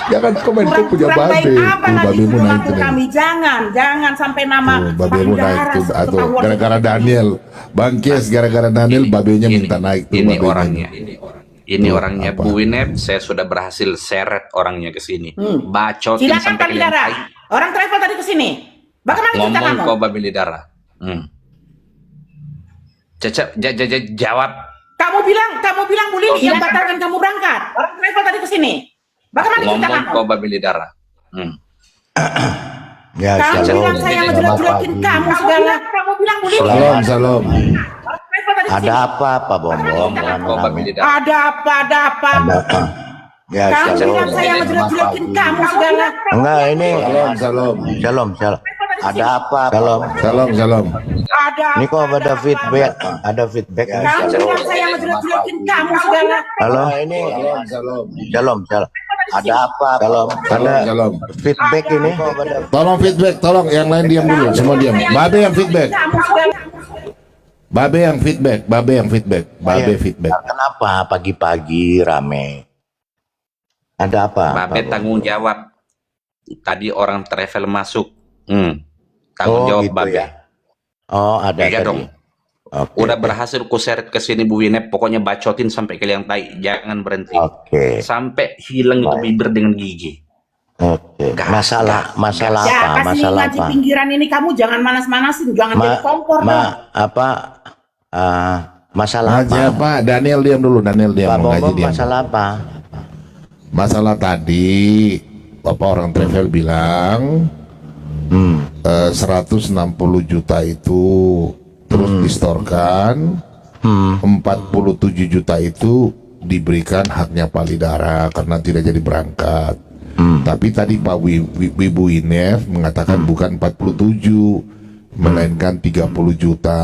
Jangan komen kau punya babi. Babemu naik tuh. Kami jangan sampai nama babemu Pak naik Indra tuh. Atau ketahuan. gara-gara Daniel, Bang Kies, gara-gara Daniel babenya minta naik tuh. Ini babenya. orangnya. Ini Tuh, orangnya apa? Bu Winep, saya sudah berhasil seret orangnya ke sini. Bacotin Silakan sampai Pak Lidara. Orang travel tadi ke sini. Bagaimana cerita ngomong kamu? kok Babi Lidara. Jawab. Kamu bilang Bu Lili yang batalkan kamu berangkat. Orang travel tadi ke sini. Bagaimana cerita Ngomong kamu? kok Babi Lidara. Ya, Kamu shalom. bilang saya ngejelek-jelekin kamu segala. Kamu bilang Bu Lili. Salam. Orang travel tadi ke sini. Ada apa Pak Bom? Ngomong kok Babi Lidara. Ada apa? Ada apa? Ya, Kamu bilang shalom. saya ngejelek-jelekin kamu segala. Enggak, ini Salam. Shalom. Ada apa? Shalom. Salam. Ada Ini apa? kok ada feedback. Kamu bilang saya ngejelek-jelekin kamu segala. Halo, ini Shalom. Ada apa? Ada feedback ini. Tolong feedback, tolong yang lain diam dulu, semua diam. Babe yang feedback. Kamu segala. Babe yang feedback. Kenapa pagi-pagi rame? Ada apa? Babe tanggung jawab. Tadi orang travel masuk. Tanggung jawab gitu Babe. ya. Oh, ada Iya tadi. dong. Oke. Udah berhasil kuseret ke sini Bu Winep, pokoknya bacotin sampai kalian tai, jangan berhenti. Oke. Sampai hilang itu bibir dengan gigi. Oke. Masalah Ya, apa? kasih Masalah ngaji apa? pinggiran ini kamu jangan manas-manasin, jangan jadi kompor dong. Masalah Ngaji apa? apa? Daniel diam dulu, Pak mau ngaji Bom, diam. masalah apa? Masalah tadi Bapak orang travel bilang 160 juta itu terus distorkan, 47 juta itu diberikan haknya Palidara karena tidak jadi berangkat. Tapi tadi Pak Wibu Inef mengatakan bukan 47, melainkan 30 juta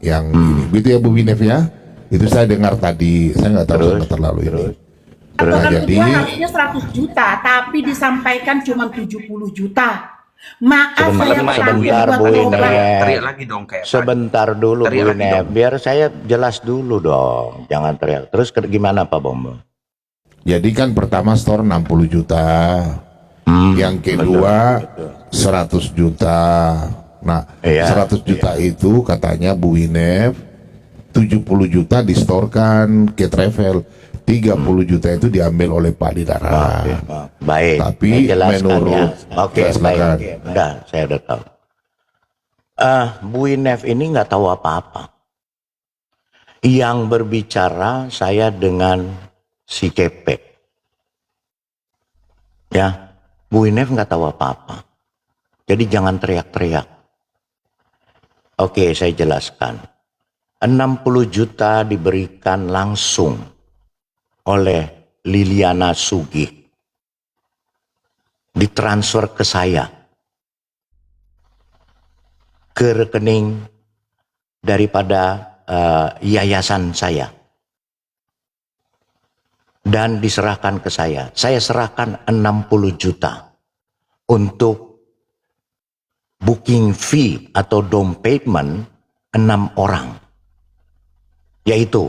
yang ini. Begitu ya Bu Inef ya? Itu saya dengar tadi, saya nggak tahu sampai terlalu ini. Potongan jadi kedua harusnya 100 juta, tapi disampaikan cuma 70 juta. Maaf saya Sebentar, panggil Bu buat Inef. obat. Teriak lagi dong kayak Sebentar dulu Bu Teriak lagi Inef, dong. biar saya jelas dulu dong. Jangan teriak. Terus gimana Pak Bombong? Jadi kan pertama store 60 juta, yang kedua 100 juta. Nah, Iya, 100 juta itu katanya Bu Inef 70 juta distorkan ke travel, 30 juta itu diambil oleh Palidara. Baik. Tapi saya jelaskan menurut- ya. Oke, Ya, silakan. baik. Udah, saya udah tahu. Bu Inef ini nggak tahu apa-apa. Yang berbicara saya dengan si Kepek. Ya, Bu Inef nggak tahu apa-apa. Jadi jangan teriak-teriak. Oke, saya jelaskan. 60 juta diberikan langsung oleh Liliana Sugih. Ditransfer ke saya. Ke rekening daripada yayasan saya. Dan diserahkan ke saya. Saya serahkan 60 juta untuk booking fee atau down payment 6 orang. Yaitu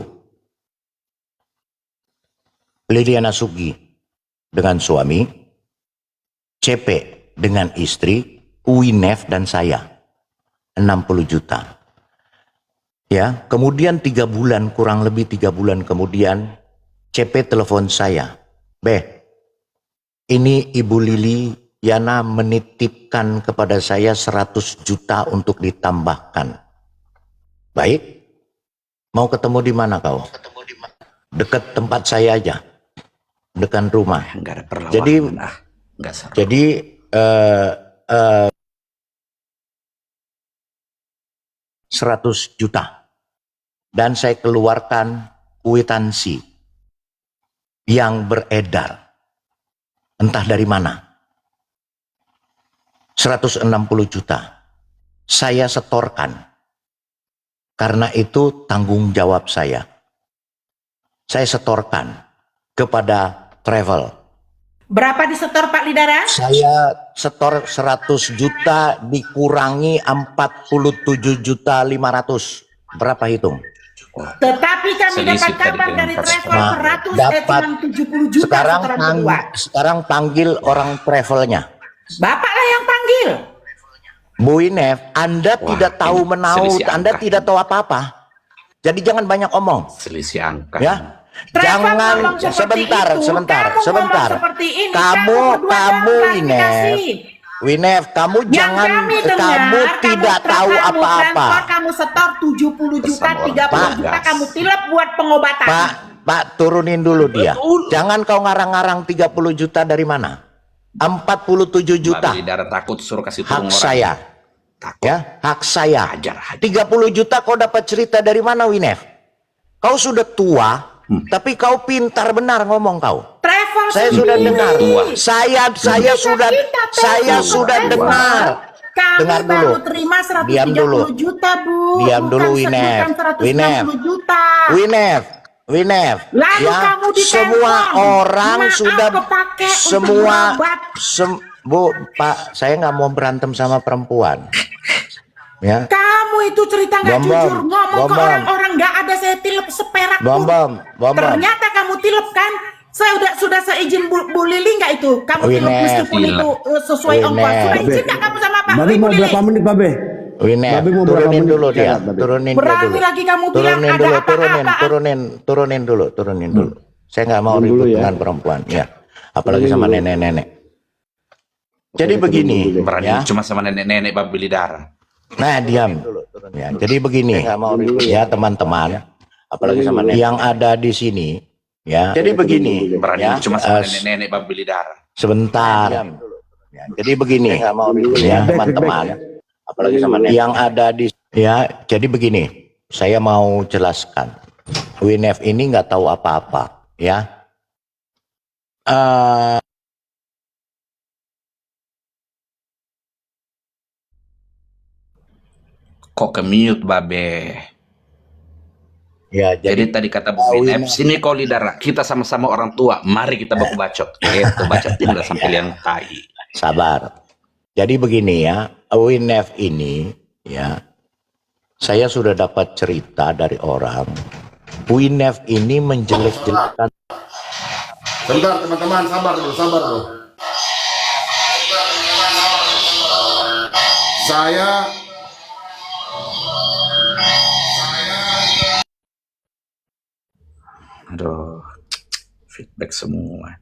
Liliana Sugi dengan suami, CP dengan istri, Winef dan saya. 60 juta. Ya, kemudian 3 bulan, kurang lebih 3 bulan kemudian, CP telepon saya. Ini Ibu Liliana menitipkan kepada saya 100 juta untuk ditambahkan. Baik. Mau ketemu di mana kau? Dekat tempat saya aja. Dekat rumah. Nggak ada perlawanan. Jadi, nggak seru. Jadi 100 juta. Dan saya keluarkan kwitansi yang beredar. Entah dari mana. 160 juta. Saya setorkan. Karena itu tanggung jawab saya. Saya setorkan kepada travel. Berapa disetor Pak Lidara? Saya setor 100 juta dikurangi 47 juta 500. Berapa hitung? Tetapi kami Selisih dapat tadi kabar dengan dari pas- travel Nah, 100 dapat. cuma 70 juta Sekarang setoran kedua. sekarang panggil orang travelnya. Bapaklah yang panggil. Bu Inef, Anda Wah, tidak tahu ini menau, selisih Anda angka. tidak tahu apa-apa. Jadi jangan banyak omong, Selisih angka. ya. Travel Jangan ngomong seperti sebentar, itu, sebentar, kamu sebentar. ngomong seperti ini, Kamu, berdua dalam klarifikasi. Winef, kamu Yang jangan, kami dengar, kamu tidak tahu kamu apa-apa. transfer, kamu setor 70 juta, Bersama orang 30 tua. juta Gas. kamu tilep buat pengobatan. Pak, turunin dulu dia. Jangan kau ngarang-ngarang 30 juta dari mana? 47 juta. Mbak Lidara takut suruh kasih Hak turun orang. saya. Takut. Ya, hak saya. Hajar. 30 juta kau dapat cerita dari mana, Winef? Kau sudah tua, tapi kau pintar benar ngomong kau. Travel Saya sendiri. sudah dengar. Tua. Saya sudah dengar. Kami Dengar baru dulu. terima 130 Diam dulu. juta, Bu. Diam Bukan dulu, Winef. bukan 160 Winef. juta. Winef. Lalu Ya, kamu ditelepon. semua orang Maaf, sudah kepake untuk semua berobat. Bu, Pak, saya nggak mau berantem sama perempuan. Ya. Kamu itu cerita nggak Bambam, jujur, ngomong ke Bambam. orang-orang nggak ada saya tilep seperak pun. Bambam. Ternyata kamu tilep kan? Saya sudah seizin Bu Lili nggak itu? Kamu tilep Winef, meskipun tilep. itu sesuai Winef. ongkos. Sudah izin nggak kamu sama Pak Babe Ibu mau Lili? berapa menit, Babe? Winef, Babe mau berapa turunin menit dulu dia, bicara, Babe? turunin dia Berani dulu. lagi kamu bilang Turunin ada dulu, apa-apa. turunin dulu. Saya nggak mau Turun dulu ribut ya. dengan perempuan, ya. Apalagi Turunin sama dulu. nenek-nenek. Jadi Oke, begini, turun dulu. Berani ya. cuma sama nenek-nenek Mbak Lidara. Nah, diam. Ya, jadi begini, ya teman-teman. Apalagi sama nenek yang ada di sini, ya. Jadi begini, Berani ya. cuma sama nenek-nenek Mbak Lidara. Sebentar. Ya, jadi begini, ya teman-teman, apalagi sama yang ada di, ya, jadi begini, saya mau jelaskan, WINEF ini nggak tahu apa-apa, ya. Kok ke mute, Babe? Ya, Jadi tadi kata Bu WINEF, sini kau lidara, kita sama-sama orang tua, mari kita baku bacot. Itu bacotin udah sampai liang tai. sabar. Jadi begini ya, WINEF ini, ya, saya sudah dapat cerita dari orang, WINEF ini menjelek-jelekan. Sebentar teman-teman, sabar dulu, sabar dulu. Saya Aduh, feedback semua.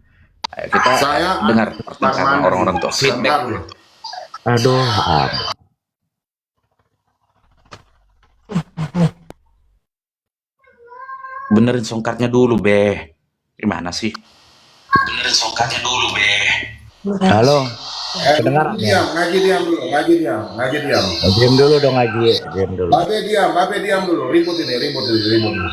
Ayo kita Saya dengar pertengkaran orang-orang tua. Feedback. Aduh, Benerin songkartnya dulu, Be. Gimana sih? Benerin songkartnya dulu, Be. halo, diam, ngaji diam dulu, ngaji diam. diam dulu dong Haji, diam dulu. Babe diam dulu, ribut dulu.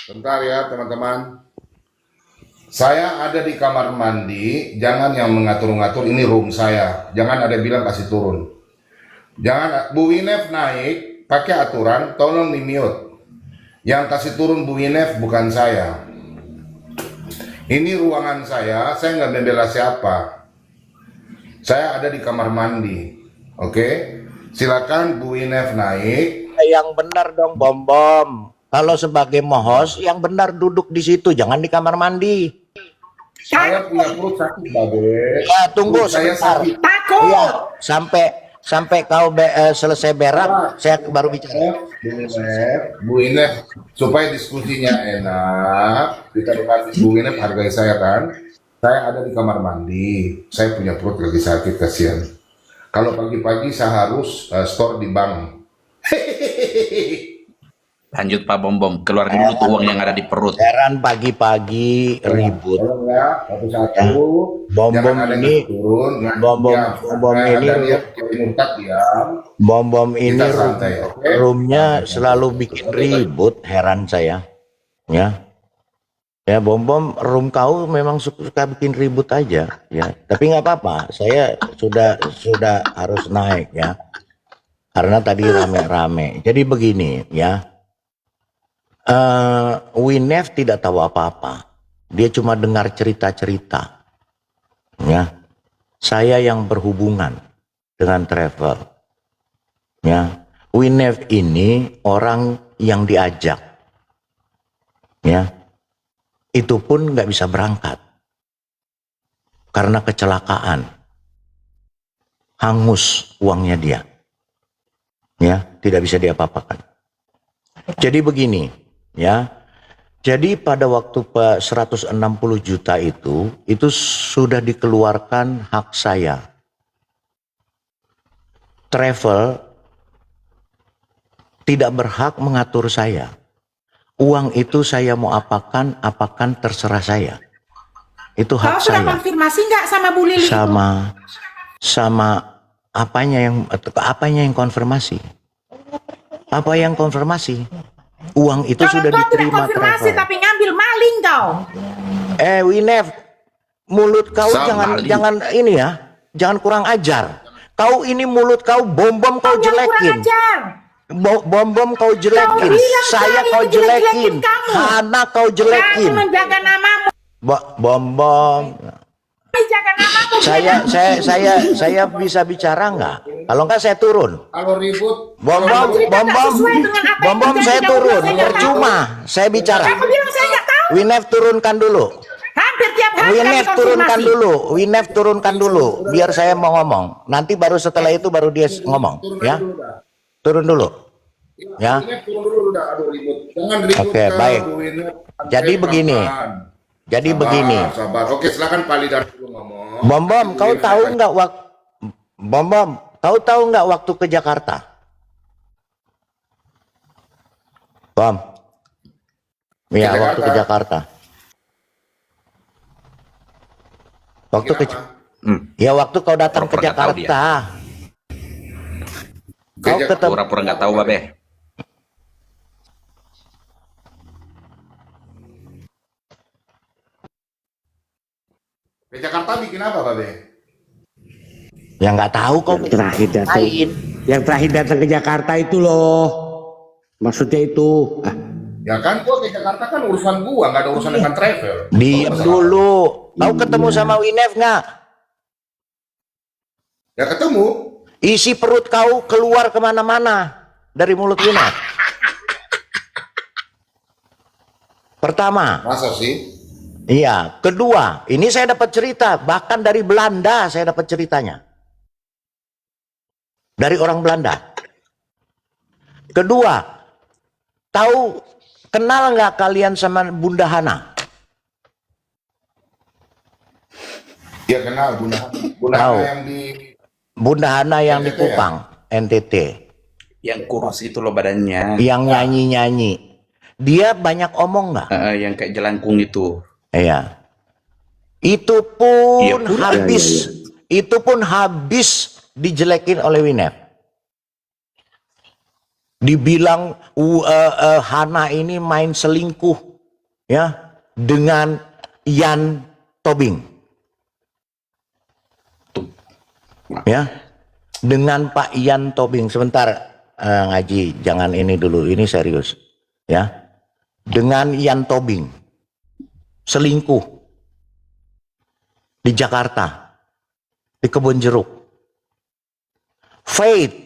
Bentar ya teman-teman. Saya ada di kamar mandi, jangan yang mengatur-ngatur, ini room saya. Jangan ada bilang kasih turun. Jangan, Bu WINEF naik, pakai aturan, tolong di mute. Yang kasih turun Bu WINEF bukan saya. Ini ruangan saya nggak membela siapa. Saya ada di kamar mandi, oke? Silakan Bu WINEF naik. Yang benar dong, Bom. Kalau sebagai mohos, yang benar duduk di situ, jangan di kamar mandi. Saya punya perut sakit, Babe. Ya, tunggu Perut saya sebentar. sakit. Takut. Iya, sampai kau selesai berak, saya baru bicara. Bu WINEF, supaya diskusinya enak, kita dengar Bu WINEF hargai saya kan. Saya ada di kamar mandi, saya punya perut lagi sakit, kasihan. Kalau pagi-pagi saya harus store di bank. Lanjut Pak Bom, keluarin dulu tuh uang yang ada di perut. Heran pagi-pagi ribut. Tolong ya, satu-satu. Bom Jangan ada yang ini, turun. bom ini, bom ini Kita santai, oke? roomnya selalu bikin ribut. Heran saya, ya. Ya, bom room kau memang suka bikin ribut aja, ya. Tapi nggak apa-apa, saya sudah harus naik, ya. Karena tadi rame-rame. Jadi begini, ya. WINEF tidak tahu apa-apa. Dia cuma dengar cerita-cerita. Ya. Saya yang berhubungan dengan travel. Ya. WINEF ini orang yang diajak. Ya. Itu pun nggak bisa berangkat. Karena kecelakaan. Hangus uangnya dia. Ya, tidak bisa diapa-apakan. Jadi begini, ya. Jadi pada waktu 160 juta itu sudah dikeluarkan hak saya. Travel tidak berhak mengatur saya. Uang itu saya mau apakan terserah saya. Itu hak Kau sudah saya. konfirmasi nggak sama Bu Lili? Sama apanya yang konfirmasi? Apa yang konfirmasi? Uang itu Kalau sudah kau tidak diterima konfirmasi travel. tapi ngambil maling kau. WINEF, mulut kau Sama jangan ini ya, jangan kurang ajar. Kau ini mulut kau bom kau Kau yang kurang jelekin. ajar. Bom kau jelekin. Kau bilang Saya kami kau itu jelek-jelekin jelekin. kamu. Hana kau jelekin. Kami menjaga namamu. Bom. Kami jaga namamu. Saya bisa bicara nggak? Kalau nggak saya turun. Kalau ribut, Bom, cerita nggak sesuai dengan apa yang terjadi saya dahulu, turun. saya nggak Percuma, saya bicara. Kamu bilang saya nggak tahu. WINEF turunkan dulu. Hampir tiap hari kami WINEF turunkan konfirmasi. dulu. WINEF turunkan dulu. Biar saya mau ngomong. Nanti baru setelah itu baru dia ngomong. Ya, turun dulu. Ya. turun dulu udah, aduh ribut. Jangan ribut. Oke, baik. Bu WINEF. Jadi begini. Jadi begini. Sabar. Oke, silakan Pak Lidar dulu ngomong. Bom, kau tahu nggak Kau tahu nggak waktu ke Jakarta? Bom. Ya, waktu ke Jakarta. Waktu ke Ya, waktu kau datang ke Pura-pura nggak tahu Jakarta. Kau ketemu Pura-pura nggak tahu, Babe. Ke Jakarta bikin apa, Babe? yang nggak tahu kau Terakhir datang, ngapain. yang terakhir datang ke Jakarta itu loh. Maksudnya itu. Ya kan, gua ke Jakarta kan urusan gua, nggak ada urusan dengan travel. Diam dulu. Kau ketemu sama Winef nggak? Ya ketemu. Isi perut kau keluar kemana-mana dari mulut Winef. Pertama. Masa sih? Iya. Kedua, ini saya dapat cerita. Bahkan dari Belanda saya dapat ceritanya. Dari orang Belanda. Kedua, tahu kenal nggak kalian sama Bunda Hana? Ya kenal Bunda. Bunda Tahu. yang di Bunda Hana yang di NTT ya? Kupang, NTT. Yang kurus itu loh badannya. Yang nyanyi-nyanyi. Dia banyak omong nggak? Yang kayak jelangkung itu. Iya. Itu pun Iya pun. habis. Itu pun habis dijelekin oleh Winef. Dibilang Hana ini main selingkuh ya dengan Ian Tobing. Ya. Dengan Pak Ian Tobing. Sebentar Ngaji, jangan ini dulu, ini serius. Ya. Dengan Ian Tobing. Selingkuh di Jakarta, di Kebun Jeruk. Faith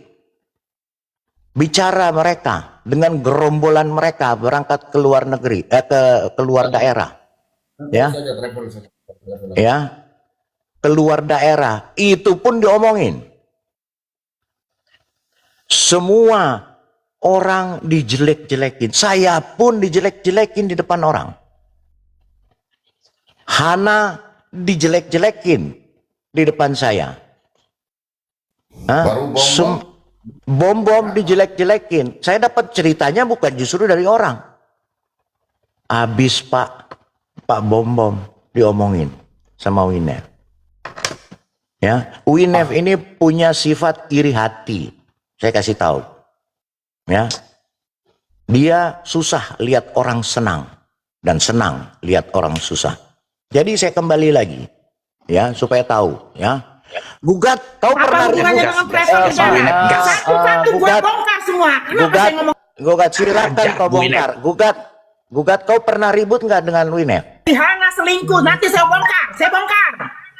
bicara mereka dengan gerombolan mereka berangkat ke luar negeri, ke luar daerah, ya, ya, keluar daerah. Itu pun diomongin. Semua orang dijelek-jelekin. Saya pun dijelek-jelekin di depan orang. Hana dijelek-jelekin di depan saya. baru Bom-bom dijelek-jelekin. Saya dapat ceritanya bukan justru dari orang. Habis Pak Bom-bom diomongin sama Winef. Ya, Winef ini punya sifat iri hati. Saya kasih tahu. Ya. Dia susah lihat orang senang dan senang lihat orang susah. Jadi saya kembali lagi, ya, supaya tahu, ya. Gugat, kau pernah hubungannya dengan travel negara? Satu-satu gua bongkar semua. Kenapa saya ngomong Gugat, silakan kau bongkar. Gugat, kau pernah ribut nggak dengan Winef? si Hana selingkuh? Nanti saya bongkar.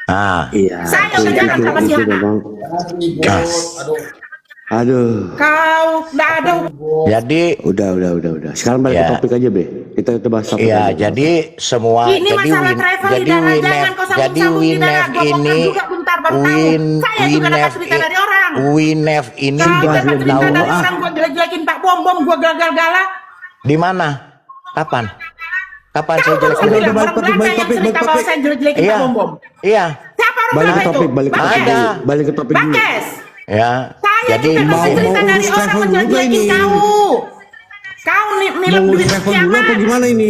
Ah, Iya. Saya kejaran sama si Hana. memang. Aduh. Kau nggak ada jadi, Udah. Sekarang balik ke Ya. topik aja, Be. Kita bahas topik ya, aja. jadi semua, ini masalah travel di darat, jangan kau sambung-sambung di darat. Gua bongkar juga bentar baru tahu. Saya juga dapat cerita dari orang. Winef ini Kau dapat baru cerita tahu. dari orang, gua jelek-jelekin Pak Bom-bom, gua gagal-galah. Di mana? Kapan Kau saya baru jelekin? bilang orang Belanda yang cerita bahwa saya jelek-jelekin Pak Iya, Bom-bom. iya, Siapa orang Balik ke bilang itu? topik, balik ke topik Ada. dulu. Balik ke topik dulu. Bakes. ya. Saya Jadi juga dapat cerita mau dari urus orang travel dulu menjelek-jelekin ini. kau. Kau nilep Mau duit ngurus travel siapa? dulu apa gimana ini?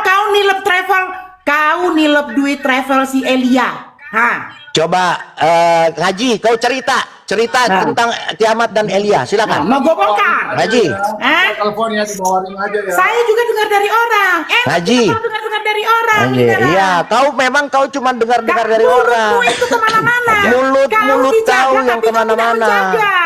Kau nilep travel, kau nilep duit travel si Elia. Hah? coba Ngaji, kau cerita tentang Kiamat dan Elia, silakan. Mau gue bongkar? Ngaji, Hah? teleponnya dibawain aja ya. Saya juga dengar dari orang. Ngaji. Dengar dari orang. Ngaji. beneran. Iya, kau memang kau cuma dengar-dengar dari Mulutmu orang. itu kemana-mana. Mulut Kau dijaga, kau yang tapi kau tidak kemana-mana. menjaga.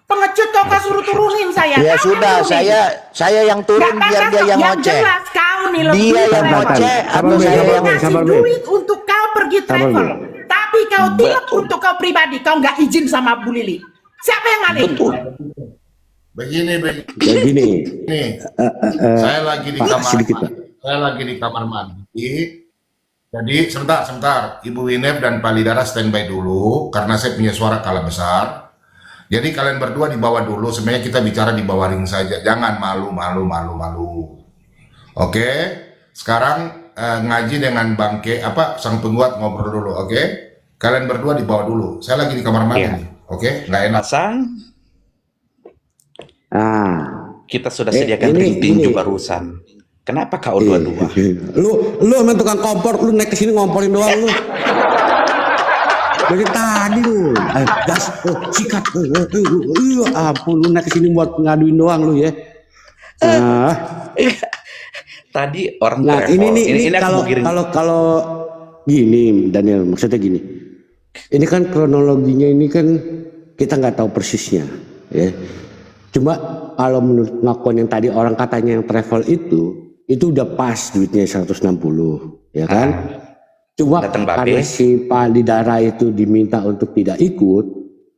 Pengecut kau suruh turunin saya. Ya Kau sudah, yang turunin. saya yang turun Nggak biar dia yang yang ngoceh. jelas kau nilep Dia duit yang travel. ngoceh Sabar, atau Be, saya sabar, yang Be, ngasih sabar, Be. duit untuk kau pergi Sabar, travel. Be. Tapi kau tilep untuk kau pribadi. Kau nggak izin sama Bu Lili. Siapa yang maling? Begini. Ya gini. Saya lagi di Pak, kamar sedikit, mandi. Saya lagi di kamar mandi. Jadi sebentar. Ibu Winef dan Pak Lidara standby dulu karena saya punya suara kalah besar. Jadi kalian berdua dibawa dulu. Sebenarnya kita bicara di bawah ring saja. Jangan malu. Oke. Sekarang Ngaji dengan Bangke sang pengguat ngobrol dulu. Oke. Kalian berdua dibawa dulu. Saya lagi di kamar mandi Iya. nih. Oke? Nggak enak. Pasang, Ah. kita sudah sediakan ring tinju barusan. Kenapa kau dua-dua? Lu emang tukang kompor, lu naik ke sini ngomporin doang lu. Dari tadi lu, gas, sikat, ampun lu naik ke sini buat ngaduin doang lu ya. Nah, Tadi orang nah travel. ini aku mau giring. kalau gini Daniel, maksudnya gini. Ini kan kronologinya ini kan kita nggak tahu persisnya, ya. Cuma kalau menurut pengakuan yang tadi orang katanya yang travel itu udah pas duitnya 160, ya kan? Cuma Datang babe. karena si Pak Lidara itu diminta untuk tidak ikut,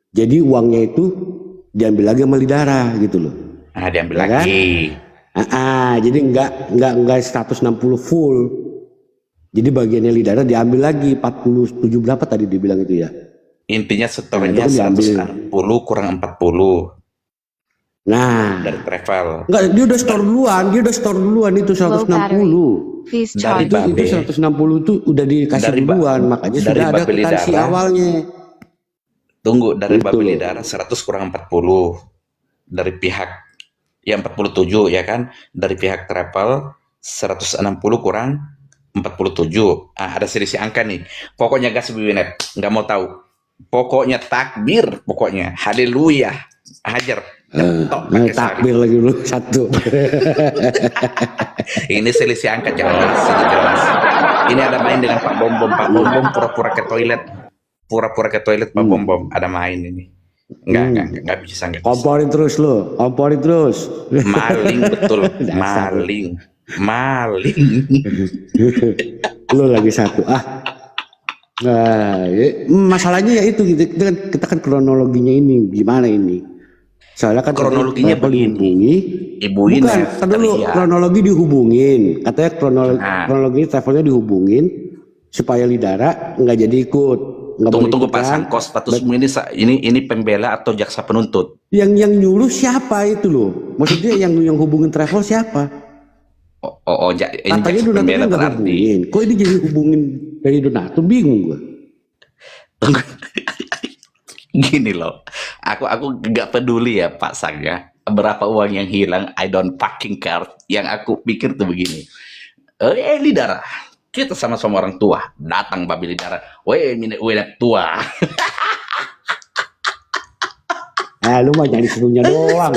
jadi uangnya itu diambil lagi sama Lidara gitu loh. Nah, diambil Ya kan? lagi. Jadi nggak 160 full. Jadi bagiannya Lidara diambil lagi 47 berapa tadi dibilang itu ya. Intinya Nah, setornya itu kan diambil. 160 kurang 40 Nah, dari travel. enggak, dia udah store duluan itu 160. Please Dari charge. Itu 160 itu udah dikasih Dari Ba- duluan, makanya dari sudah ada Babe kwitansi Lidara. awalnya. Tunggu, dari Gitu. Babe Lidara 100 kurang 40 dari pihak yang 47 ya kan, dari pihak travel 160 kurang 47. Ada selisih angka nih. Pokoknya gas Bibinet, nggak mau tahu. Pokoknya takbir, pokoknya haleluya, hajar. Tok pakai Takbir lagi dulu satu. Ini selisih angka jelas, ini jelas. Ini ada main dengan Pak Bom Bom. Pak Bom Bom pura-pura ke toilet. Pura-pura ke toilet Pak Bom Bom. Ada main ini. Enggak bisa, enggak bisa. Komporin terus lu, komporin terus. Maling betul, Dasar. maling. Lu lagi satu. Nah, masalahnya ya itu gitu. Kita kan kronologinya ini gimana ini? Soalnya kan Kronologinya travel begini. dihubungi. Ibu Bukan, Ina kan dulu teriak. kronologi dihubungin. Katanya Nah. kronologi travelnya dihubungin supaya Lidara nggak jadi ikut. Nggak boleh Tunggu ikut, pasang kan? kos status ini pembela atau jaksa penuntut. Yang nyuruh siapa itu loh? Maksudnya yang hubungin travel siapa? Ini Katanya jaksa donatur pembela nggak berarti. hubungin. Kok ini jadi hubungin dari donatur? Bingung gua. Gini loh, aku nggak peduli ya Pak Sang ya, berapa uang yang hilang, I don't fucking care. Yang aku pikir tuh begini, Lidara, kita sama-sama orang tua, datang babi Lidara, minat tua. Lu mah jadi serunya doang.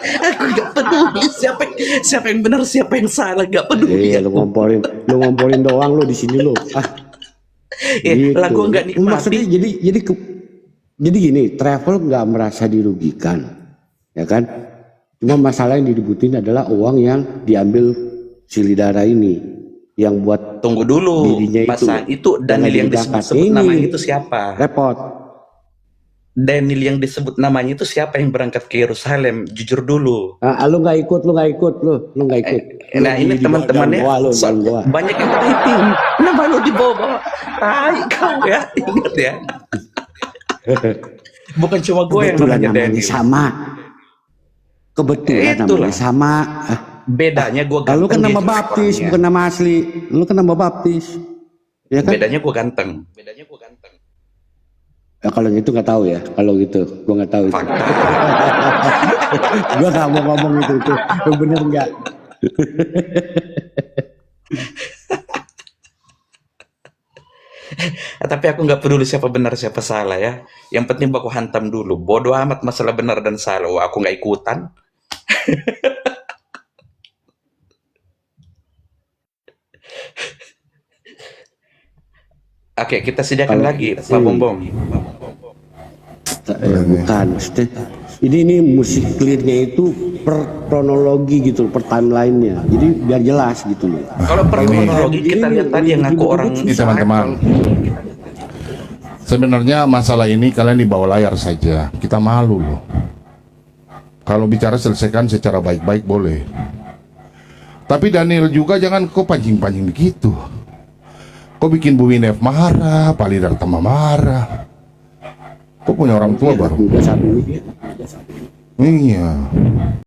Aku nggak peduli siapa yang benar, siapa yang salah, nggak peduli. Iya, lu ngomporin doang lu di sini lu. Gitu. Lah gue nggak nikmati. Maksudnya jadi gini, travel nggak merasa dirugikan, ya kan? Cuma masalah yang diributin adalah uang yang diambil si Lidara ini, yang buat Tunggu dulu, dirinya Pasang itu Daniel yang disebut ini. namanya itu siapa? repot. Daniel yang disebut namanya itu siapa yang berangkat ke Yerusalem? Jujur dulu. Lu nggak ikut, lu nggak ikut. Nah ini teman-temannya banyak yang typing. Nama lu dibawa-bawa. Tai kau ya, ingat ya. Bukan cuma gue yang Kebetulan namanya namanya Daniel. sama. Kebetulan Itulah. namanya sama. Bedanya gue Lu ganteng. kan nama dia jelek baptis, orangnya. bukan nama asli. Lu kan nama baptis. Ya kan? Bedanya gue ganteng. Ya, kalau gitu nggak tahu ya. Kalau gitu, gua nggak tahu itu. Fakta. Gua nggak mau ngomong itu. Bener nggak? Tapi aku nggak peduli siapa benar siapa salah ya. Yang penting baku hantam dulu. Bodoh amat masalah benar dan salah. Wah, aku nggak ikutan. Oke, kita sediakan Kalau lagi kita Pak sih- Bom Bom. Bukan, maksudnya ini musik clearnya itu per kronologi gitu, per timelinenya. Jadi biar jelas gitu loh. Kalau per kronologi kita lihat tadi yang ngaku orang Ini teman-teman. Sebenarnya masalah ini kalian di bawah layar saja. Kita malu loh. Kalau bicara selesaikan secara baik-baik boleh. Tapi Daniel juga jangan kau pancing-pancing begitu. Kau bikin Bu Winef marah, Pak Lidar tambah marah. Kau punya orang tua baru. Udah satu ini. Iya.